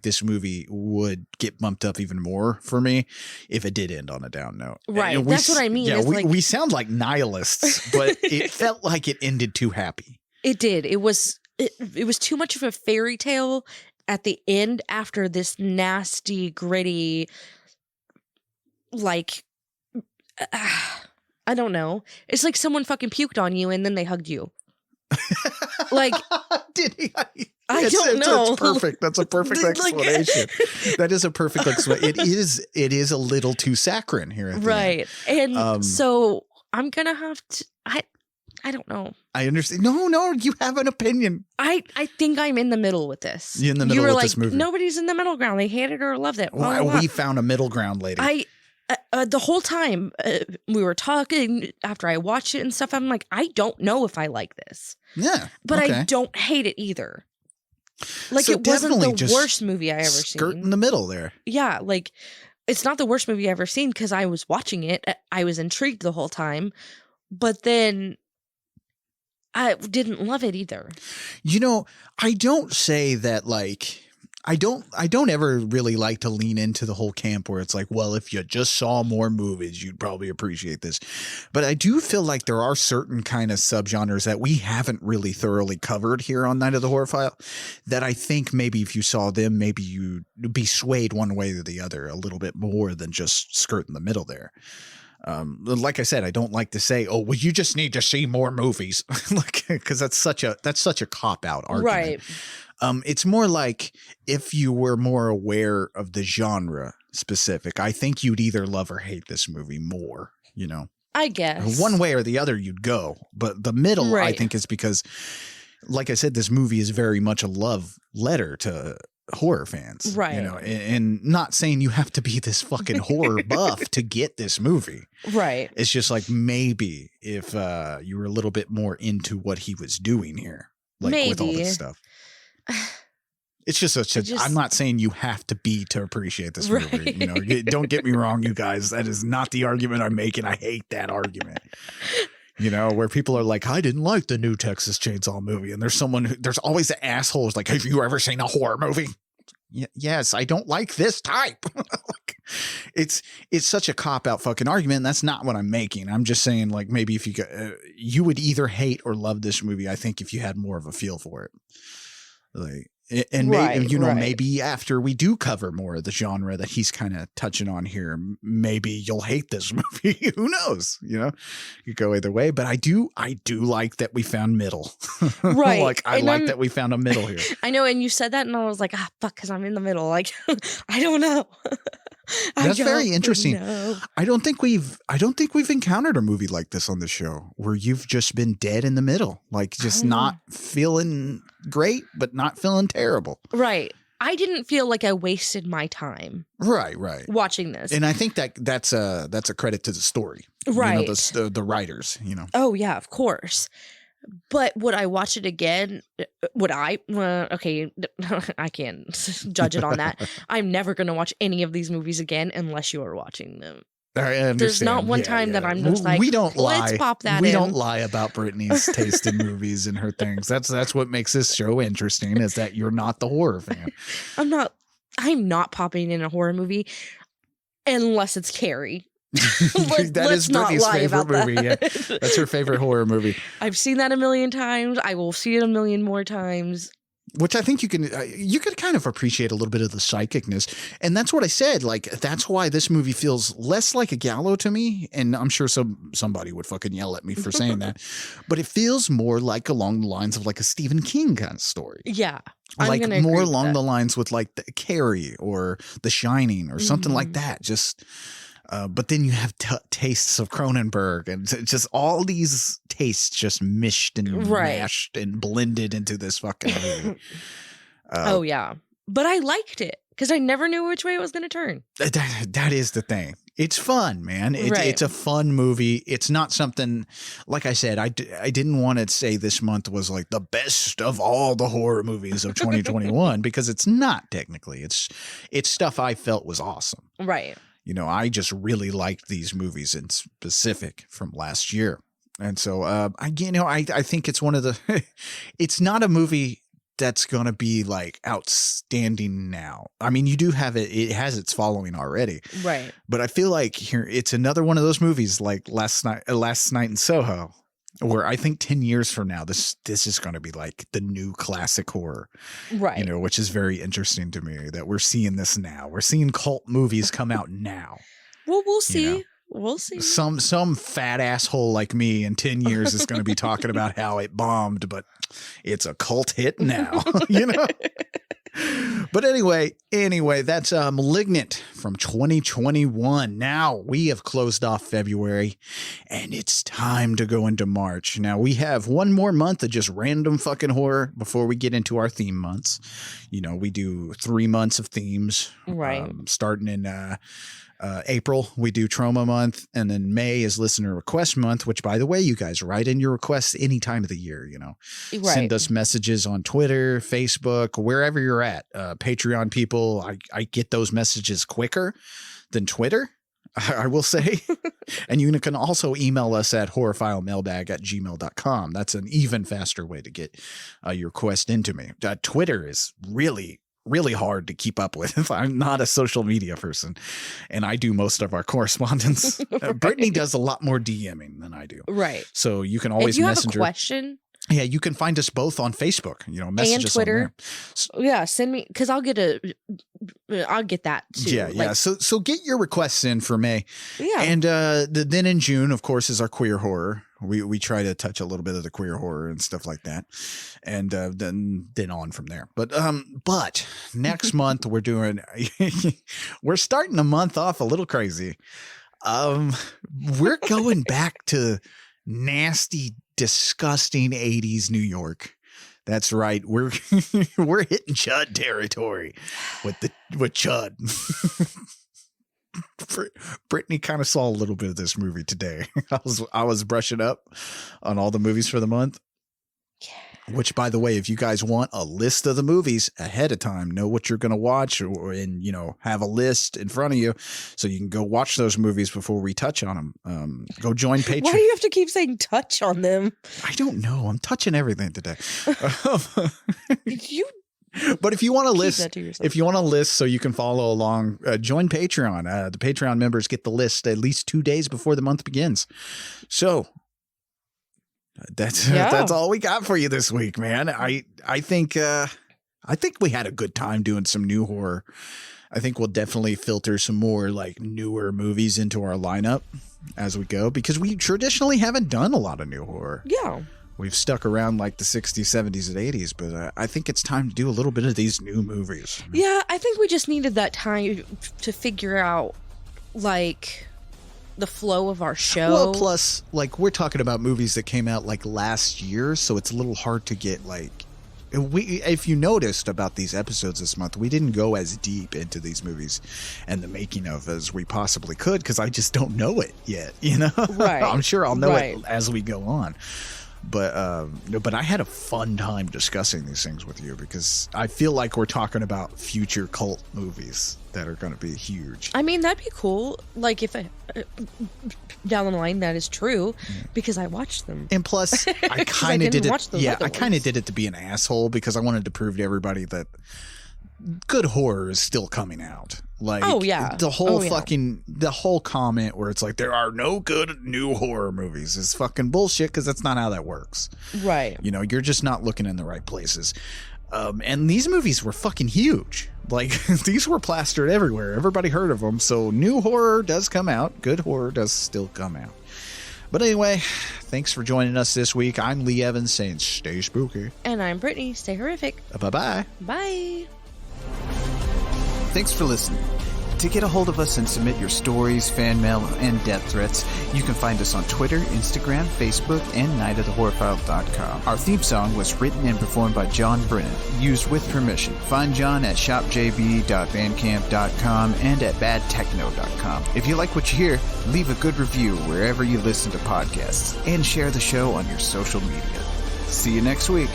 this movie would get bumped up even more for me if it did end on a down note. Right. That's what I mean. Yeah, we sound like nihilists, but it felt like it ended too happy. It did. It was too much of a fairy tale at the end after this nasty, gritty, like, I don't know. It's like someone fucking puked on you and then they hugged you. Like, did he? I don't know. That's perfect. That's a perfect explanation. That is a perfect explanation. It is a little too saccharine here. At the end. And so I'm gonna have to. I don't know. I understand. No, you have an opinion. I think I'm in the middle with this. You're in the middle with this movie. Nobody's in the middle ground. They hated it or loved it. We found a middle ground, lady. The whole time we were talking after I watched it and stuff, I'm like, I don't know if I like this. Yeah. But I don't hate it either. Like, so it wasn't the worst movie I ever seen. Skirt in the middle there. Yeah. Like, it's not the worst movie I ever seen because I was watching it. I was intrigued the whole time. But then I didn't love it either. I don't say that, like, I don't ever really like to lean into the whole camp where it's like, well, if you just saw more movies, you'd probably appreciate this. But I do feel like there are certain kind of subgenres that we haven't really thoroughly covered here on Night of the Horror File that I think maybe if you saw them, maybe you'd be swayed one way or the other a little bit more than just skirt in the middle there. Like I said, I don't like to say, oh, well, you just need to see more movies, like, because that's such a cop-out argument. Right. It's more like if you were more aware of the genre specific, I think you'd either love or hate this movie more, I guess. One way or the other you'd go. But the middle, I think, is because, like I said, this movie is very much a love letter to horror fans. Right. And not saying you have to be this fucking horror buff to get this movie. Right. It's just like maybe if you were a little bit more into what he was doing here, like with all this stuff. It's just I'm not saying you have to be to appreciate this movie. Don't get me wrong, you guys. That is not the argument I'm making. I hate that argument. Where people are like, I didn't like the new Texas Chainsaw movie, and there's always the asshole who's like, have you ever seen a horror movie? Yes, I don't like this type. It's such a cop-out fucking argument, and that's not what I'm making. I'm just saying, like, maybe if you would either hate or love this movie, I think, if you had more of a feel for it. Like, And Right, right. maybe after we do cover more of the genre that he's kind of touching on here, maybe you'll hate this movie. Who knows? You could go either way. But I do like that we found middle. Right. Like I And like that we found a middle here. I know, and you said that, and I was like, fuck, because I'm in the middle. Like, I don't know. That's very interesting. know. I don't think we've encountered a movie like this on the show where you've just been dead in the middle, like just not feeling great, but not feeling terrible. Right. I didn't feel like I wasted my time. Right. Watching this. And I think that's a credit to the story. Right. The writers, Oh, yeah, of course. But would I watch it again? Would I? Okay, I can't judge it on that. I'm never going to watch any of these movies again unless you are watching them. I understand. There's not one time that I'm just like, we don't lie. Let's pop that we in. don't lie about Brittany's taste in movies and her things. That's what makes this show interesting, is that you're not the horror fan. I'm not popping in a horror movie unless it's Carrie. That is Brittany's favorite movie. Yeah. That's her favorite horror movie. I've seen that a million times. I will see it a million more times. Which I think you can kind of appreciate a little bit of the psychicness. And that's what I said. Like, that's why this movie feels less like a Gallo to me. And I'm sure somebody would fucking yell at me for saying that. But it feels more like along the lines of like a Stephen King kind of story. Yeah. Like more along the lines with like the Carrie or The Shining or something like that. Just... but then you have tastes of Cronenberg, and it's just all these tastes just mished and mashed and blended into this fucking movie. Oh, yeah. But I liked it because I never knew which way it was going to turn. That is the thing. It's fun, man. It's a fun movie. It's not something, like I said, I didn't want to say this month was like the best of all the horror movies of 2021 because it's not technically. It's stuff I felt was awesome. Right. I just really liked these movies in specific from last year. And so, I think it's one of the, it's not a movie that's going to be like outstanding now. I mean, you do have it has its following already. Right. But I feel like here, it's another one of those movies like Last Night in Soho, where I think 10 years from now, this is going to be like the new classic horror, right? Which is very interesting to me that we're seeing this now. We're seeing cult movies come out now. Well, we'll see. We'll see. Some fat asshole like me in 10 years is going to be talking about how it bombed, but it's a cult hit now, But anyway, that's Malignant from 2021. Now we have closed off February and it's time to go into March. Now we have one more month of just random fucking horror before we get into our theme months. We do 3 months of themes, right? Starting in April, we do Trauma Month, and then May is Listener Request Month, which, by the way, you guys write in your requests any time of the year, Right. Send us messages on Twitter, Facebook, wherever you're at. Patreon people, I get those messages quicker than Twitter, I will say. And you can also email us at horrorfilemailbag@gmail.com. That's an even faster way to get your request into me. Twitter is really hard to keep up with. I'm not a social media person, and I do most of our correspondence. Right. Brittany does a lot more DMing than I do. Right. So you can always message. If you have a question, yeah, you can find us both on Facebook. Message and us Twitter. On there. So, yeah, send me because I'll get that too. Yeah, yeah. So get your requests in for May. Yeah, and then in June, of course, is our queer horror. We try to touch a little bit of the queer horror and stuff like that, and then on from there. But next month we're starting the month off a little crazy. We're going back to nasty, disgusting 80s New York. That's right. We're hitting Chud territory with Chud. Brittany kind of saw a little bit of this movie today. I was brushing up on all the movies for the month. Yeah. Which, by the way, if you guys want a list of the movies ahead of time, know what you're going to watch, and have a list in front of you, so you can go watch those movies before we touch on them. Go join Patreon. Why do you have to keep saying touch on them? I don't know. I'm touching everything today. You. But if you want a list, so you can follow along, join Patreon. The Patreon members get the list at least 2 days before the month begins. So that's all we got for you this week, man. I think I think we had a good time doing some new horror. I think we'll definitely filter some more like newer movies into our lineup as we go, because we traditionally haven't done a lot of new horror. Yeah. We've stuck around like the 60s, 70s, and 80s, but I think it's time to do a little bit of these new movies. Yeah, I think we just needed that time to figure out like the flow of our show. Well, plus like we're talking about movies that came out like last year, so it's a little hard to get like if you noticed about these episodes this month, we didn't go as deep into these movies and the making of as we possibly could, because I just don't know it yet, you know? Right. I'm sure I'll know it as we go on. But I had a fun time discussing these things with you, because I feel like we're talking about future cult movies that are going to be huge. I mean, that'd be cool. Like if down the line that is true, because I watched them. And plus, I kind of did it. Yeah, I kind of did did it to be an asshole, because I wanted to prove to everybody that good horror is still coming out. Like, oh yeah, the whole the whole comment where it's like there are no good new horror movies is fucking bullshit, because that's not how that works. Right. You know, you're just not looking in the right places. And these movies were fucking huge. Like, these were plastered everywhere. Everybody heard of them. So new horror does come out. Good horror does still come out. But anyway, thanks for joining us this week. I'm Leigh Evans saying stay spooky. And I'm Brittany. Stay horrific. Bye-bye. Bye. Thanks for listening. To get a hold of us and submit your stories, fan mail, and death threats, you can find us on Twitter, Instagram, Facebook, and nightofthehorrorfile.com. Our theme song was written and performed by John Brennan, used with permission. Find John at shopjb.bandcamp.com and at badtechno.com. If you like what you hear, leave a good review wherever you listen to podcasts, and share the show on your social media. See you next week.